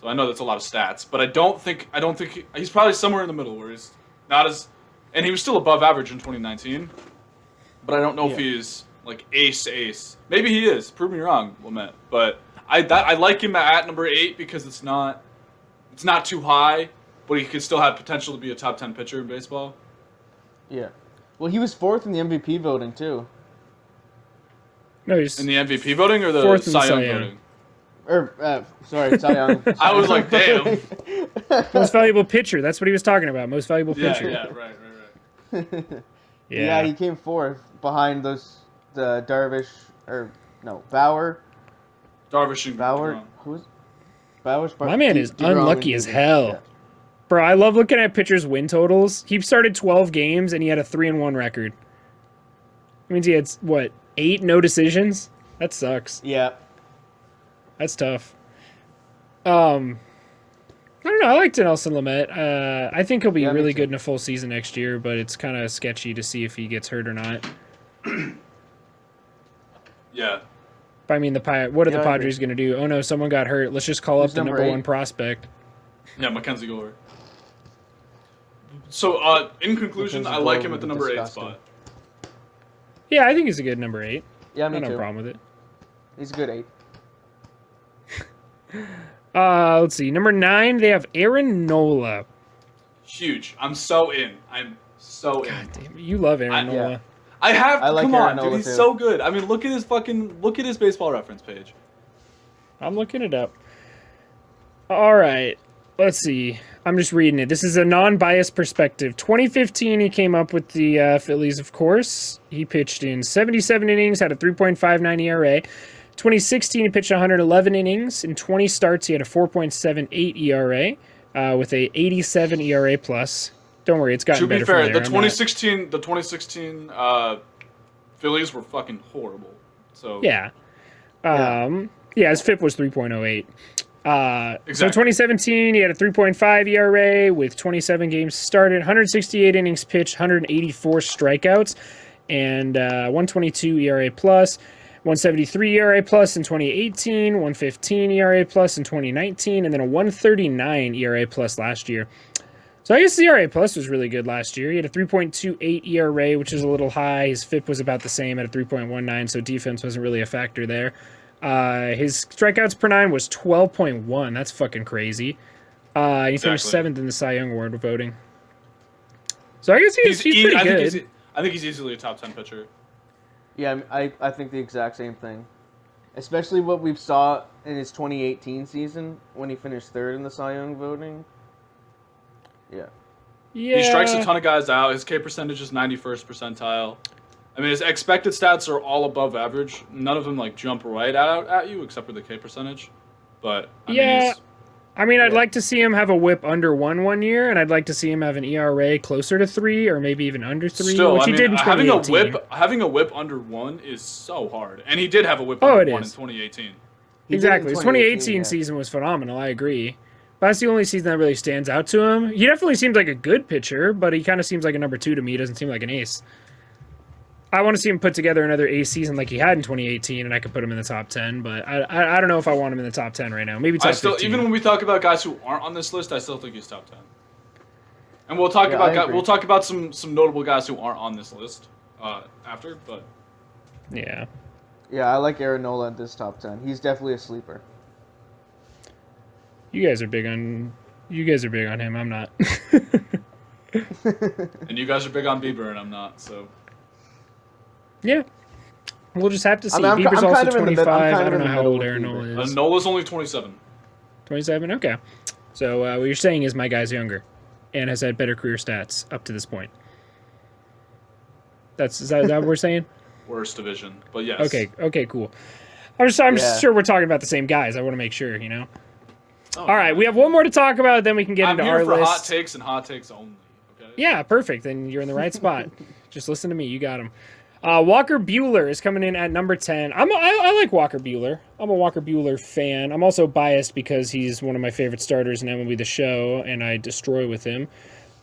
So I know that's a lot of stats, but I don't think he's probably somewhere in the middle where he's not as, and he was still above average in 2019. But I don't know if he's like ace. Maybe he is. Prove me wrong, Lamet. But I like him at number 8 because it's not too high, but he could still have potential to be a top 10 pitcher in baseball. Yeah. Well, he was 4th in the MVP voting too. No, he's In the MVP voting or the 4th in the Cy Young Cy Young. voting? Sorry, Cy Young. I was like, damn. most valuable pitcher. That's what he was talking about. Most valuable pitcher. Yeah, right. Yeah, he came 4th behind the Darvish Bauer. Darvish and Bauer. DeGrom. Who's Bauer? My man is DeGrom unlucky and as Newton. hell. Yeah. Bro, I love looking at pitchers' win totals. He started 12 games and he had a 3-1 record. That means he had, 8 no decisions? That sucks. Yeah. That's tough. I don't know. I like Dinelson Lamet. I think he'll be Yeah, me really too. good in a full season next year, but it's kind of sketchy to see if he gets hurt or not. Yeah. But I mean, what are Yeah, the I Padres going to do? Oh no, someone got hurt. Let's just call Who's up the number number 8? 1 prospect. Yeah, Mackenzie Gore. So, in conclusion, Mackenzie I like Gore him would at the be number 8 disgusting. spot. Yeah, I think he's a good number 8. Yeah, I me don't have too. a problem with it. He's a good 8. Let's see. Number 9, they have Aaron Nola. Huge. I'm so in. I'm so in. God damn it. You love Aaron Yeah. Nola. I like come on, Arenado dude. He's too. so good. I mean, look at his baseball reference page. I'm looking it up. All right. Let's see. I'm just reading it. This is a non-biased perspective. 2015, he came up with the Phillies, of course. He pitched in 77 innings, had a 3.59 ERA. 2016, he pitched 111 innings. In 20 starts, he had a 4.78 ERA with a 87 ERA plus. Don't worry, it's gotten To be better fair, from there. the 2016 Phillies were fucking horrible. So Yeah. Yeah, his FIP was 3.08. exactly. So 2017, he had a 3.5 ERA with 27 games started, 168 innings pitched, 184 strikeouts, and 122 ERA plus, 173 ERA plus in 2018, 115 ERA plus in 2019, and then a 139 ERA plus last year. So I guess the ERA plus was really good last year. He had a 3.28 ERA, which is a little high. His FIP was about the same at a 3.19, so defense wasn't really a factor there. His strikeouts per nine was 12.1. That's fucking crazy. He finished 7th in the Cy Young Award voting. So I guess he's pretty good. I think he's easily a top 10 pitcher. Yeah, I think the exact same thing. Especially what we saw in his 2018 season when he finished 3rd in the Cy Young voting. Yeah. Yeah. He strikes a ton of guys out. His K percentage is 91st percentile. I mean, his expected stats are all above average. None of them like jump right out at you, except for the K percentage. But I'd like to see him have a WHIP under 1 year, and I'd like to see him have an ERA closer to 3, or maybe even under 3, still, which he did in 2018. having a WHIP under 1 is so hard, and he did have a WHIP under 1 in 2018. Exactly, his 2018 season was phenomenal. I agree. But that's the only season that really stands out to him. He definitely seems like a good pitcher, but he kind of seems like a number 2 to me. He doesn't seem like an ace. I want to see him put together another ace season like he had in 2018, and I could put him in the top 10. But I don't know if I want him in the top 10 right now. Maybe top 15. Even when we talk about guys who aren't on this list, I still think he's top 10. And we'll talk about some notable guys who aren't on this list after. But yeah, I like Arenado at this top 10. He's definitely a sleeper. You guys are big on him. I'm not. And you guys are big on Bieber, and I'm not. So. Yeah. We'll just have to see. Bieber's also 25. I don't know how old Arenado is. Nola's only 27. 27? Okay. So what you're saying is my guy's younger and has had better career stats up to this point. Is that what we're saying? Worst division, but yes. Okay, cool. I'm just sure we're talking about the same guys. I want to make sure, you know. All right, we have one more to talk about, then we can get into our list. I'm here for hot takes and hot takes only. Okay. Yeah, perfect. Then you're in the right spot. Just listen to me. You got him. Walker Buehler is coming in at number 10. I like Walker Buehler. I'm a Walker Buehler fan. I'm also biased because he's one of my favorite starters in MLB The Show, and I destroy with him.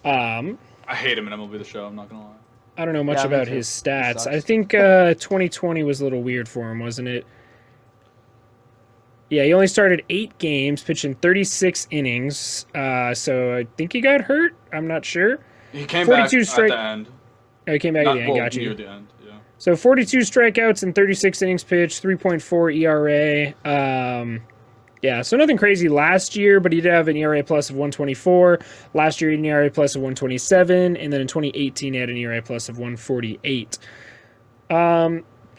I hate him in MLB The Show. I'm not gonna lie. I don't know much about his stats. I think 2020 was a little weird for him, wasn't it? Yeah, he only started 8 games, pitched in 36 innings. So I think he got hurt. I'm not sure. He came back at the end. Oh, he came back at the end. Got you. Near the end, yeah. So 42 strikeouts and 36 innings pitched, 3.4 ERA. Yeah, so nothing crazy last year, but he did have an ERA plus of 124. Last year, he had an ERA plus of 127, and then in 2018, he had an ERA plus of 148.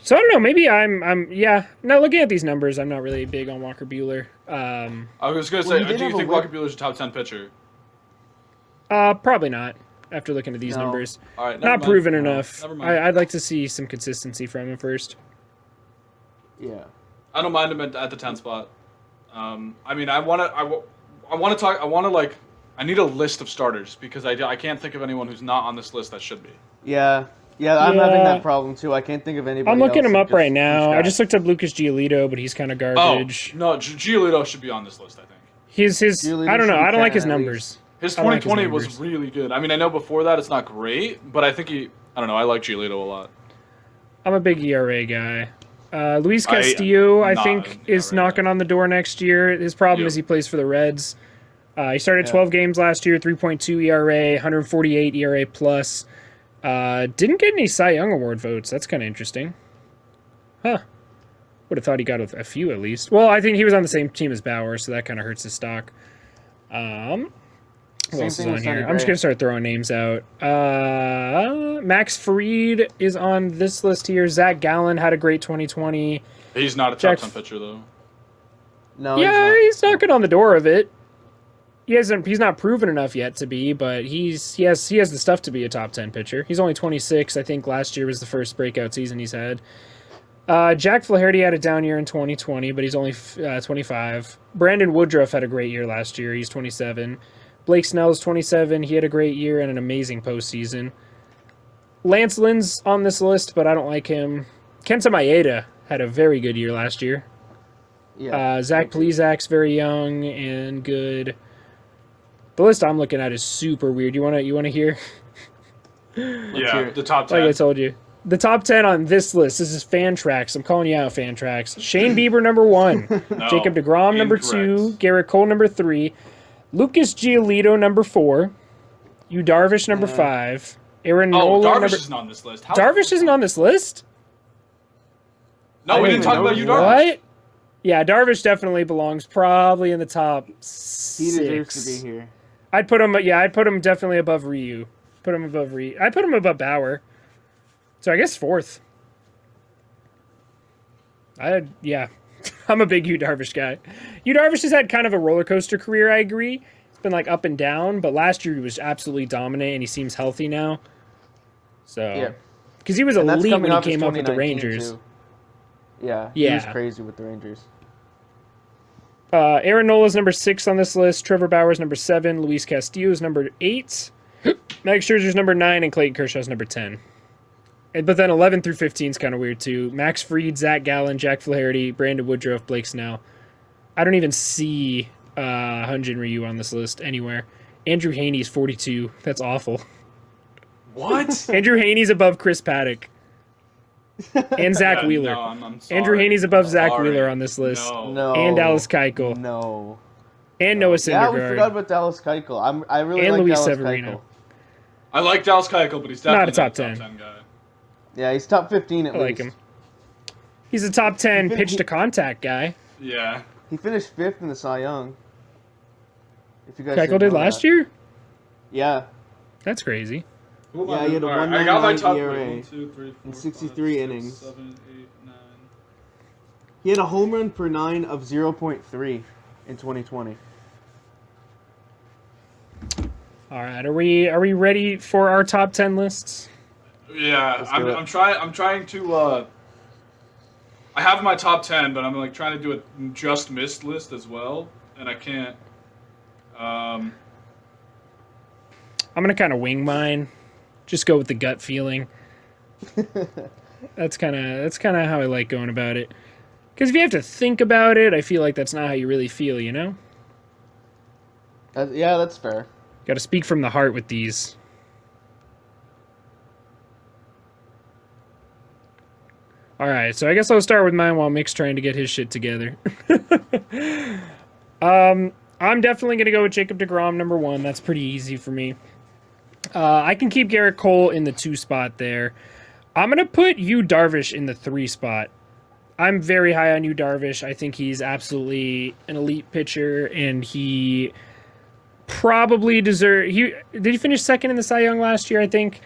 So I don't know. Maybe No, looking at these numbers, I'm not really big on Walker Buehler. I was gonna say, do you think Walker Buehler's a top 10 pitcher? Probably not. After looking at these numbers, all right, not proven enough. Never mind. I'd like to see some consistency from him first. Yeah, I don't mind him at the 10 spot. I mean, I need a list of starters because I can't think of anyone who's not on this list that should be. Yeah, I'm having that problem too. I can't think of anybody. I'm looking else him up right now. I just looked up Lucas Giolito, but he's kind of garbage. Oh, no, Giolito should be on this list, I think. I don't know. I don't like his numbers. His 2020 was really good. I mean, I know before that it's not great, but I think I like Giolito a lot. I'm a big ERA guy. Louise Castillo, I think, is knocking on the door next year. His problem is he plays for the Reds. He started 12 games last year, 3.2 ERA, 148 ERA plus. Didn't get any Cy Young Award votes. That's kind of interesting. Huh. Would have thought he got a few at least. Well, I think he was on the same team as Bauer, so that kind of hurts his stock. Who Same else is thing on with here? Sonny I'm just Gray. gonna start throwing names out. Max Fried is on this list here. Zach Gallen had a great 2020. He's not a Jack- top 10 pitcher though. No, Yeah, he's No. knocking on the door of it. He's not proven enough yet to be, but he has the stuff to be a top 10 pitcher. He's only 26. I think last year was the first breakout season he's had. Jack Flaherty had a down year in 2020, but he's only 25. Brandon Woodruff had a great year last year. He's 27. Blake Snell's 27. He had a great year and an amazing postseason. Lance Lynn's on this list, but I don't like him. Kenta Maeda had a very good year last year. Yeah. Zach Plezak's very young and good. The list I'm looking at is super weird. You wanna hear? Yeah, the top Like 10. I told you, the top 10 on this list. This is Fantrax. I'm calling you out, Fantrax. Shane Bieber number 1, No, Jacob Degrom number incorrect. 2, Garrett Cole number 3, Lucas Giolito number 4, Yu Darvish number 5, Aaron Oh, Nola Darvish number. isn't on this list. How Darvish isn't on this list. No, I we didn't didn't talk even about know you, that. Darvish. What? Yeah, Darvish definitely belongs probably in the top He 6. deserves to be here. I'd put him. Yeah, I'd put him definitely above Ryu. Put him above Ryu. I'd put him above Bauer. So I guess 4th. Yeah. I'm a big Yu Darvish guy. Yu Darvish has had kind of a roller coaster career. I agree. It's been like up and down, but last year he was absolutely dominant, and he seems healthy now. So, Yeah. because he was And that's elite coming when he off his came up with the 2019 Rangers. too. Yeah. He was Yeah. crazy with the Rangers. Aaron Nola's number 6 on this list. Trevor Bauer's number 7. Louise Castillo's number 8. Max Scherzer's number 9, and Clayton Kershaw's number 10. But then 11 through 15 is kind of weird too. Max Fried, Zach Gallen, Jack Flaherty, Brandon Woodruff, Blake Snell. I don't even see Hunjin Ryu on this list anywhere. Andrew Haney's 42. That's awful. What? Andrew Haney's above Chris Paddock. And Zach Yeah, Wheeler. No, I'm sorry. Andrew Haney's above Zach Sorry. Wheeler on this list. No. And Dallas Keuchel. No. And Noah Yeah, we Syndergaard. forgot about Dallas Keuchel. I really And like Luis Dallas Severino. Keuchel. I like Dallas Keuchel, but he's definitely Not a top not 10. a top 10 guy. Yeah, he's top 15 at I least. like him. He's a top 10 He- pitch to contact guy. Yeah. He finished 5th in the Cy Young. If you guys Keuchel didn't did know last that. year? Yeah, That's crazy. Who am Yeah, I? he had a All right, I got my 1.99 top ERA 1, 2, 3, 4, in 5, 63 6, innings. 7, 8, 9. he had a home run per 9 of 0.3 in 2020. All right, are we ready for our top 10 lists? Yeah, Let's do it. I'm trying to. I have my top 10, but I'm like trying to do a just missed list as well, and I can't. I'm gonna kind of wing mine. Just go with the gut feeling. That's kind of how I like going about it. Because if you have to think about it, I feel like that's not how you really feel. You know, Yeah, that's fair. got to speak from the heart with these. All right, so I guess I'll start with mine while Mick's trying to get his shit together. I'm definitely going to go with Jacob Degrom, number 1. That's pretty easy for me. I can keep Garrett Cole in the 2 spot there. I'm going to put Yu Darvish in the 3 spot. I'm very high on Yu Darvish. I think he's absolutely an elite pitcher, and he probably deserves... Did he finish second in the Cy Young last year, I think?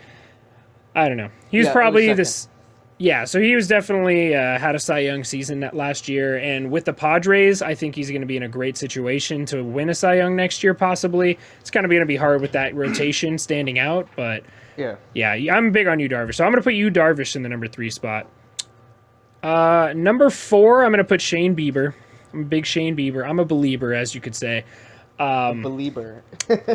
I don't know. He was Yeah, he was probably second. this... Yeah, so he was definitely had a Cy Young season that last year, and with the Padres, I think he's going to be in a great situation to win a Cy Young next year, possibly. It's kind of going to be hard with that rotation standing out, but Yeah. I'm big on Yu Darvish, so I'm going to put Yu Darvish in the number 3 spot. Number 4, I'm going to put Shane Bieber. I'm a big Shane Bieber. I'm a believer, as you could say. Belieber.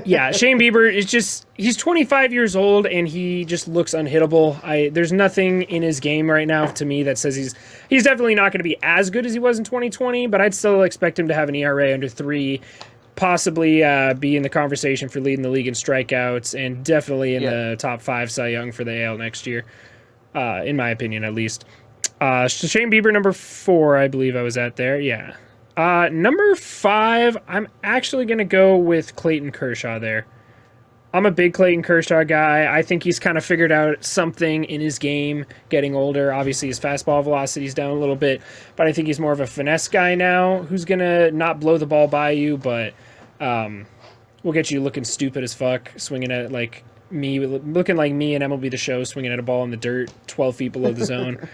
Yeah, Shane Bieber is just, he's 25 years old and he just looks unhittable. There's nothing in his game right now to me that says he's definitely not going to be as good as he was in 2020, but I'd still expect him to have an ERA under 3, possibly be in the conversation for leading the league in strikeouts, and definitely in the top 5 Cy Young for the AL next year, in my opinion at least. So Shane Bieber, number 4, I believe I was at there, yeah. Number 5, I'm actually going to go with Clayton Kershaw there. I'm a big Clayton Kershaw guy. I think he's kind of figured out something in his game getting older. Obviously, his fastball velocity's down a little bit, but I think he's more of a finesse guy now who's going to not blow the ball by you, but We'll get you looking stupid as fuck, swinging at like me, looking like me and MLB The Show, swinging at a ball in the dirt, 12 feet below the zone.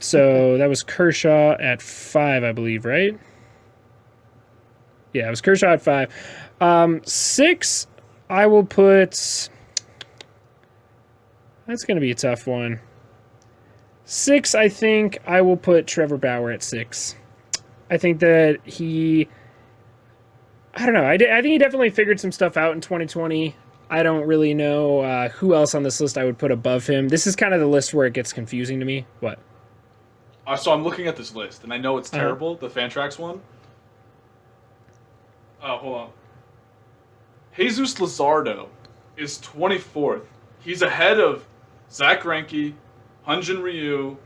So that was Kershaw at 5, I believe, right? Yeah, it was Kershaw at 5. 6, I will put. That's going to be a tough one. 6, I think I will put Trevor Bauer at 6. I think that he. I don't know. I think he definitely figured some stuff out in 2020. I don't really know who else on this list I would put above him. This is kind of the list where it gets confusing to me. What? So I'm looking at this list, and I know it's terrible, the Fantrax one. Oh, hold on. Jesus Luzardo is 24th. He's ahead of Zach Greinke, Hunjin Ryu,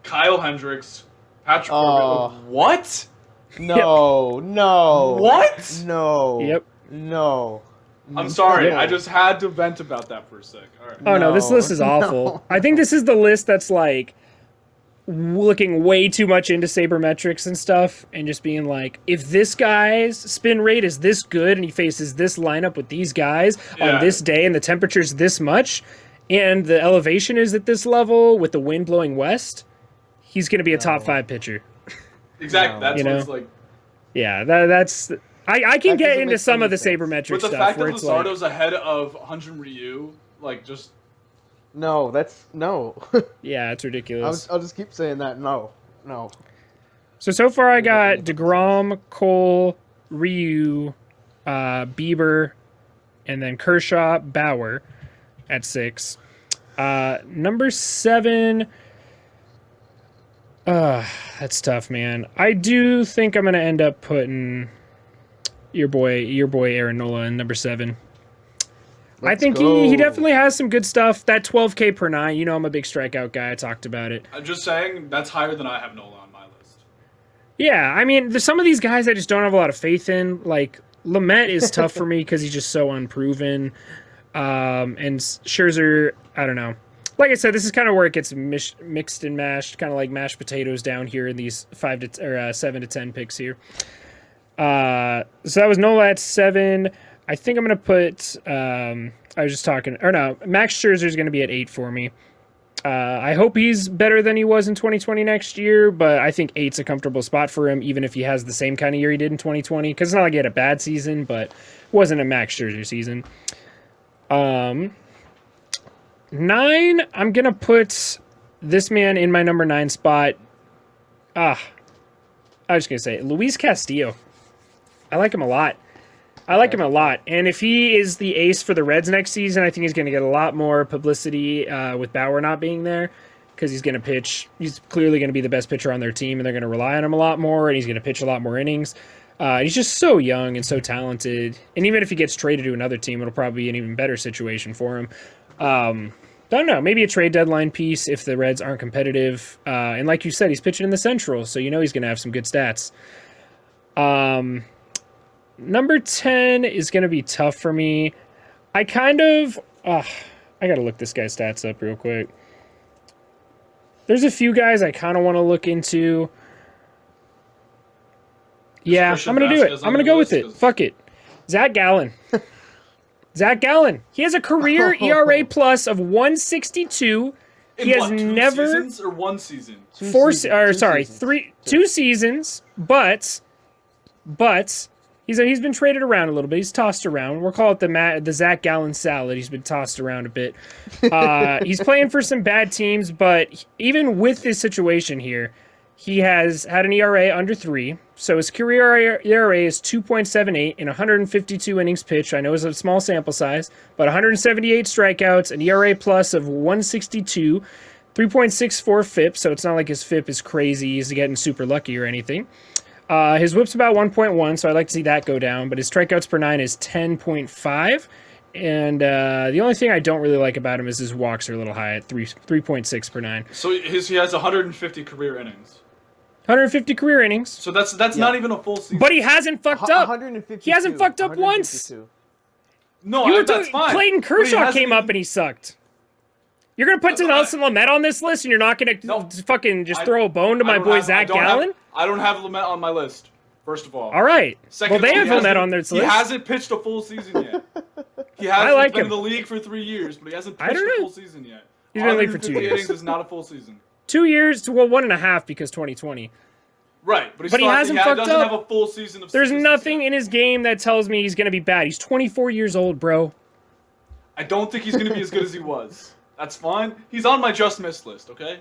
Kyle Hendricks, Patrick Corbett. What? No, no. What? No. Yep. No. I'm sorry. No. I just had to vent about that for a sec. All right. Oh, no, this No. list is awful. No. I think this is the list that's like looking way too much into sabermetrics and stuff and just being like, if this guy's spin rate is this good and he faces this lineup with these guys on this day and the temperature's this much and the elevation is at this level with the wind blowing west, he's going to be a top 5 pitcher. Exactly. That's You what know? it's like. Yeah, that's... I can That get doesn't into make some any of the sense. sabermetric With the stuff fact that where it's like... Luzardo's ahead of Hunjin Ryu, like, just... No, that's no. Yeah, it's ridiculous. I'll just keep saying that. No. So far I got Degrom, Cole, Ryu, Bieber, and then Kershaw, Bauer at 6. Number 7... that's tough, man. I do think I'm going to end up putting your boy Aaron Nolan, number 7. I think he definitely has some good stuff. That 12K per 9, you know I'm a big strikeout guy. I talked about it. I'm just saying, that's higher than I have Nola on my list. Yeah, I mean, there's some of these guys I just don't have a lot of faith in. Like, Lamet is tough for me because he's just so unproven. And Scherzer, I don't know. Like I said, this is kind of where it gets mixed and mashed, kind of like mashed potatoes down here in these 7 to 10 picks here. So that was Nola at 7. I think I'm going to put, Max Scherzer is going to be at 8 for me. I hope he's better than he was in 2020 next year, but I think 8's a comfortable spot for him, even if he has the same kind of year he did in 2020, because it's not like he had a bad season, but it wasn't a Max Scherzer season. 9, I'm going to put this man in my number 9 spot. I was just going to say, Louise Castillo. I like him a lot. And if he is the ace for the Reds next season, I think he's going to get a lot more publicity with Bauer not being there because he's going to pitch. He's clearly going to be the best pitcher on their team, and they're going to rely on him a lot more, and he's going to pitch a lot more innings. He's just so young and so talented. And even if he gets traded to another team, it'll probably be an even better situation for him. Don't know. Maybe a trade deadline piece if the Reds aren't competitive. And like you said, he's pitching in the Central, so you know he's going to have some good stats. Number 10 is going to be tough for me. I got to look this guy's stats up real quick. There's a few guys I kind of want to look into. Yeah, I'm going to do it. I'm going to go with it. Fuck it. Zach Gallen. Zach Gallen. He has a career ERA plus of 162. He has never... 2 seasons or 1 season? 2 seasons, but he's been traded around a little bit. He's tossed around. We'll call it the Zach Gallen salad. He's been tossed around a bit. He's playing for some bad teams, but even with this situation here, he has had an ERA under 3. So his career ERA is 2.78 in 152 innings pitched. I know it's a small sample size, but 178 strikeouts, an ERA plus of 162, 3.64 FIP. So it's not like his FIP is crazy. He's getting super lucky or anything. His whip's about 1.1, so I'd like to see that go down, but his strikeouts per 9 is 10.5, and the only thing I don't really like about him is his walks are a little high at 3.6 per 9. So he has 150 career innings. 150 career innings. So that's not even a full season. But he hasn't fucked up. He hasn't fucked up once. No, that's fine. Clayton Kershaw came up and he sucked. You're going to put Nelson Lamet on this list and you're not going to fucking just throw a bone to my boy Zach Gallen? I don't have Lamet on my list. First of all. All right. Second Well, they of all, have him on their list. He hasn't pitched a full season yet. He's been in the league for 3 years, but he hasn't pitched a full season yet. He's been in the league for 2 years. innings is not a full season. 2 years, well, 1.5 because 2020. Right, but he hasn't fucked doesn't up. have a full season of There's nothing in his game that tells me he's going to be bad. He's 24 years old, bro. I don't think he's going to be as good as he was. That's fine. He's on my just missed list, okay?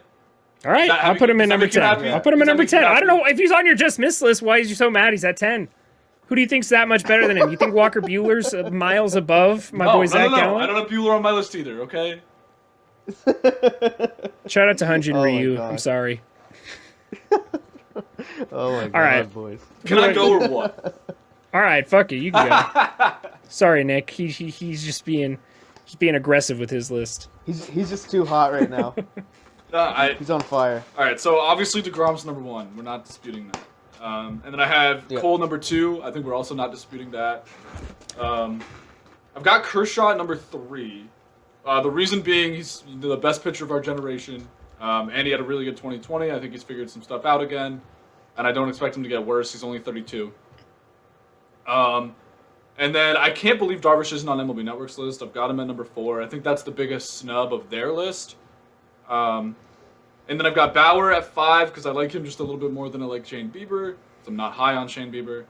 All right, I'll put him in number 10. I'll put him in number 10. I don't know if he's on your just missed list. Why is you so mad? He's at 10. Who do you think's that much better than him? You think Walker Buehler's miles above my boy Zach Gallen? I don't have Buehler on my list either, okay? Shout out to Hunjin Ryu. I'm sorry. Oh my god, all right, boys. Can I go or what? All right, fuck it. You can go. Sorry, Nick. He's just being aggressive with his list. He's just too hot right now. He's on fire. All right, so obviously Degrom's number 1. We're not disputing that. And then I have Cole number 2. I think we're also not disputing that. I've got Kershaw at number 3. The reason being he's the best pitcher of our generation. And he had a really good 2020. I think he's figured some stuff out again. And I don't expect him to get worse. He's only 32. And then I can't believe Darvish isn't on MLB Network's list. I've got him at number 4. I think that's the biggest snub of their list. And then I've got Bauer at 5 because I like him just a little bit more than I like Shane Bieber. So I'm not high on Shane Bieber.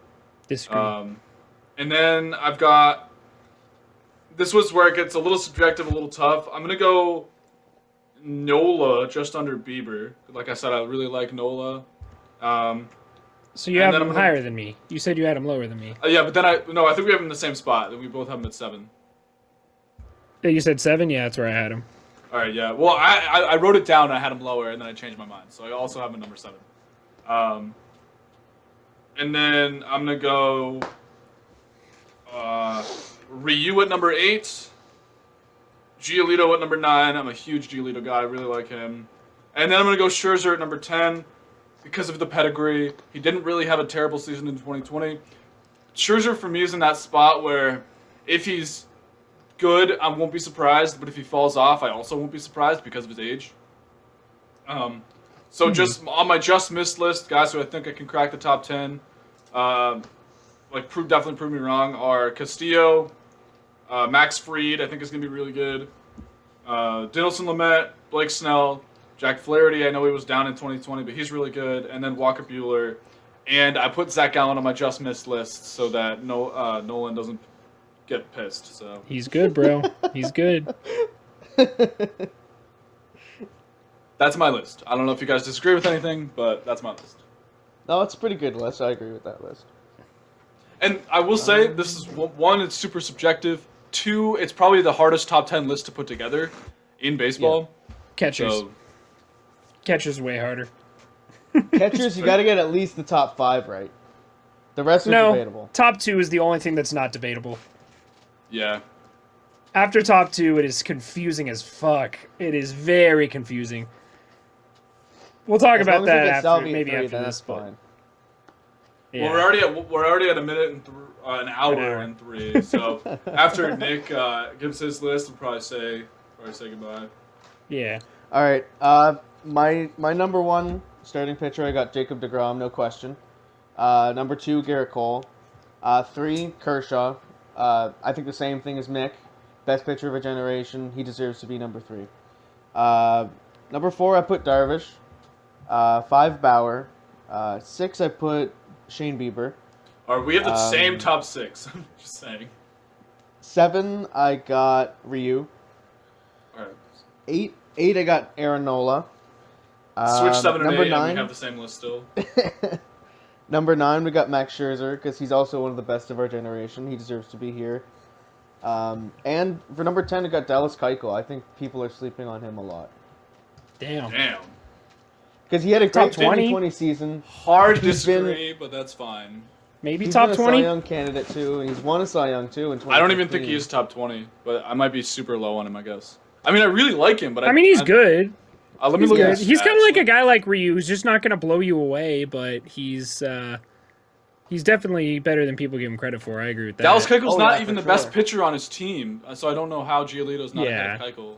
Disagree. And then I've got... This was where it gets a little subjective, a little tough. I'm going to go Nola just under Bieber. Like I said, I really like Nola. So you have him higher than me. You said you had him lower than me. Yeah, but then I think we have him in the same spot. We both have him at 7. Yeah, you said 7? Yeah, that's where I had him. All right, yeah. Well, I wrote it down. I had him lower, and then I changed my mind. So I also have him at number 7. And then I'm going to go Ryu at number 8. Giolito at number 9. I'm a huge Giolito guy. I really like him. And then I'm going to go Scherzer at number 10 because of the pedigree. He didn't really have a terrible season in 2020. Scherzer, for me, is in that spot where if he's good, I won't be surprised. But if he falls off, I also won't be surprised because of his age. So just on my just missed list, guys who I think I can crack the top 10, definitely prove me wrong, are Castillo, Max Fried, I think is going to be really good, Dinelson Lamet, Blake Snell, Jack Flaherty, I know he was down in 2020, but he's really good, and then Walker Buehler. And I put Zach Gallen on my just missed list so that Nolan doesn't get pissed. So he's good, bro. He's good. That's my list. I don't know if you guys disagree with anything, but that's my list. No, it's a pretty good list. I agree with that list. And I will say, this is, 1, it's super subjective. 2, it's probably the hardest top 10 list to put together in baseball. Yeah. Catchers. So, Catchers way harder. Catchers, you got to get at least the top 5 right. The rest is debatable. Top 2 is the only thing that's not debatable. Yeah. After top 2, it is confusing as fuck. It is very confusing. We'll talk about that after, maybe after this. Fine. Yeah. Well, we're already at a minute and an hour and 3. So after Nick gives his list, we'll probably say goodbye. Yeah. All right. My number 1 starting pitcher, I got Jacob Degrom, no question. Number 2, Garrett Cole. 3, Kershaw. I think the same thing as Mick. Best pitcher of a generation. He deserves to be number 3. Number 4, I put Darvish. 5, Bauer. 6, I put Shane Bieber. All right, we have the same top 6. I'm just saying. 7, I got Ryu. All right. 8, I got Arenado. Switch 7 and 8, 9, and we have the same list still. Number 9, we got Max Scherzer, because he's also one of the best of our generation. He deserves to be here. And for number 10, we got Dallas Keuchel. I think people are sleeping on him a lot. Damn. Because he had a great top 20? 2020 season. Hard to disagree, but that's fine. Maybe He's top been a 20? Cy Young candidate, too, and he's won a Cy Young, too, in 2015. I don't even think he is top 20, but I might be super low on him, I guess. I mean, I really like him, but I mean, he's good. Let me look at his He's kind of stats. like a guy like Ryu, who's just not going to blow you away, but he's definitely better than people give him credit for. I agree with that. Dallas Keuchel's not yeah, even for the best sure. pitcher on his team, so I don't know how Giolito's not ahead of Keuchel.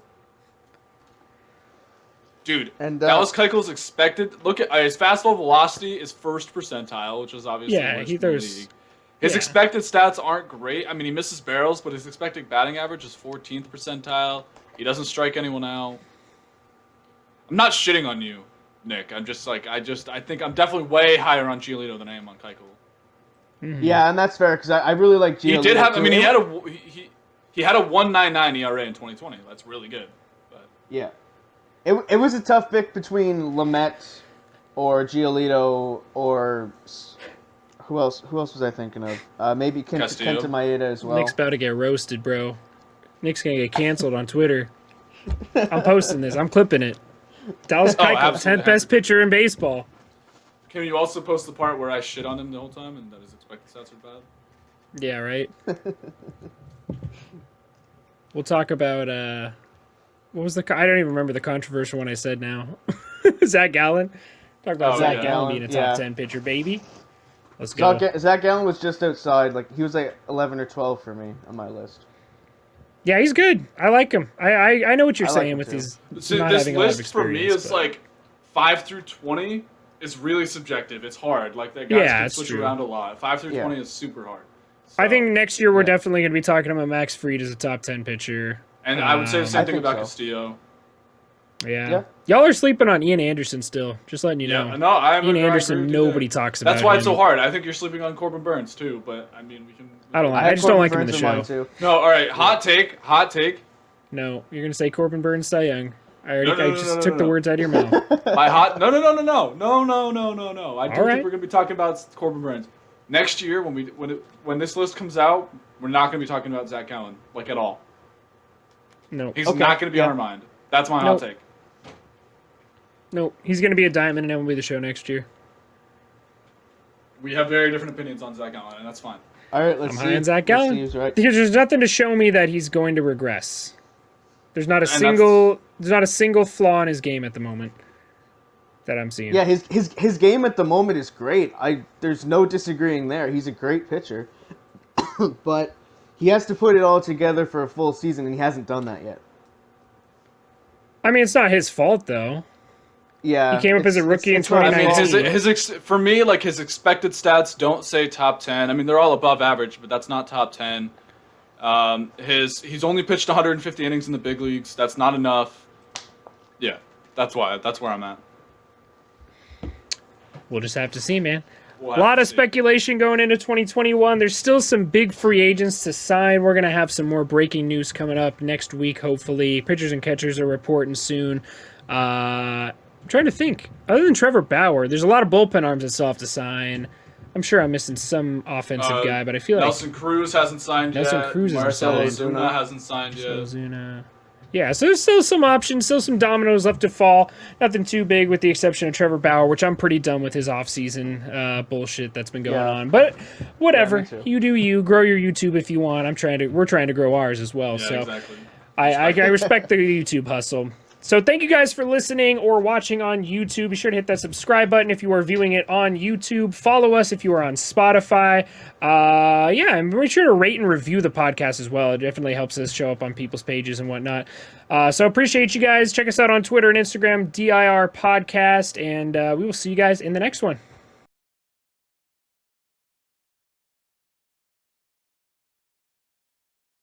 Dude, And, Dallas Keuchel's expected. Look at his fastball velocity is first percentile, which is obviously Yeah, the worst he in the throws- league. His yeah. expected stats aren't great. I mean, he misses barrels, but his expected batting average is 14th percentile. He doesn't strike anyone out. I'm not shitting on you, Nick. I'm just like I think I'm definitely way higher on Giolito than I am on Keuchel. Yeah, and that's fair because I really like Giolito. He did have. too. I mean, he had a 1.99 ERA in 2020. That's really good. But Yeah. It was a tough pick between Lamet or Giolito or who else was I thinking of? Maybe Castillo. Kenta Maeda as well. Nick's about to get roasted, bro. Nick's gonna get canceled on Twitter. I'm posting this. I'm clipping it. Dallas Keuchel, absolutely. 10th best pitcher in baseball. Can you also post the part where I shit on him the whole time and that his expected stats are bad? Yeah, right. We'll talk about what was I don't even remember the controversial one I said now. Zach Gallen. Talk about Oh, Zach yeah. Gallen being a Yeah. top 10 pitcher, baby. Let's go. Zach Gallen was just outside. Like he was like 11 or 12 for me on my list. Yeah, he's good. I like him. I know what you're I like saying him with too. his See, not this having a lot of list for me experience, is but- like 5 through 20 is really subjective. It's hard. Like that guys Yeah, can it's switch true. around a lot. 5 through Yeah. 20 is super hard. I So- think next year we're Yeah. definitely going to be talking about Max Fried as a top 10 pitcher. and I would say the I same thing think about so. Castillo. Yeah. Yeah. Y'all are sleeping on Ian Anderson still. Just letting you know. Yeah, no, Ian I agree Anderson, with you there. nobody talks about That's why it's so him. hard. I think you're sleeping on Corbin Burns too, but I mean we can. I don't like. had I just don't Corbin like him in the Burns show. mine, too. No, all right. Hot take. No, you're going to say Corbin Burns, Cy Young. I No, just took the no. words out of your mouth. My hot. No. I told right. you we're gonna be talking about Corbin Burns next year when this list comes out. We're not gonna be talking about Zach Gallen like at all. No. He's Okay, not gonna be yeah. on our mind. That's my Nope. hot take. No, he's going to be a diamond and MLB The Show next year. We have very different opinions on Zach Gallen, and that's fine. All right, let's I'm see. high on Zach Let's Gallen. see who's right. Because there's nothing to show me that he's going to regress. There's not a single flaw in his game at the moment that I'm seeing. Yeah, his game at the moment is great. There's no disagreeing there. He's a great pitcher, but he has to put it all together for a full season, and he hasn't done that yet. I mean, it's not his fault though. Yeah, He came up as a rookie in it's not I mean, 2019. for me, like his expected stats don't say top 10. I mean, they're all above average, but that's not top 10. He's only pitched 150 innings in the big leagues. That's not enough. Yeah, that's where I'm at. We'll just have to see, man. We'll A have lot to of see. speculation going into 2021. There's still some big free agents to sign. We're going to have some more breaking news coming up next week, hopefully. Pitchers and catchers are reporting soon. I'm trying to think. Other than Trevor Bauer, there's a lot of bullpen arms that still have to sign. I'm sure I'm missing some offensive guy, but I feel Nelson Cruz hasn't signed Nelson yet. Cruz hasn't Marcelo signed. Ozuna hasn't signed like yet. Ozuna. Yeah, so there's still some options, still some dominoes left to fall. Nothing too big with the exception of Trevor Bauer, which I'm pretty done with his offseason bullshit that's been going Yeah. on. But whatever. me too. You do you. Grow your YouTube if you want. We're trying to grow ours as well. Yeah, so exactly. I respect the YouTube hustle. So thank you guys for listening or watching on YouTube. Be sure to hit that subscribe button if you are viewing it on YouTube. Follow us if you are on Spotify. And be sure to rate and review the podcast as well. It definitely helps us show up on people's pages and whatnot. So appreciate you guys. Check us out on Twitter and Instagram, DIR Podcast, and we will see you guys in the next one.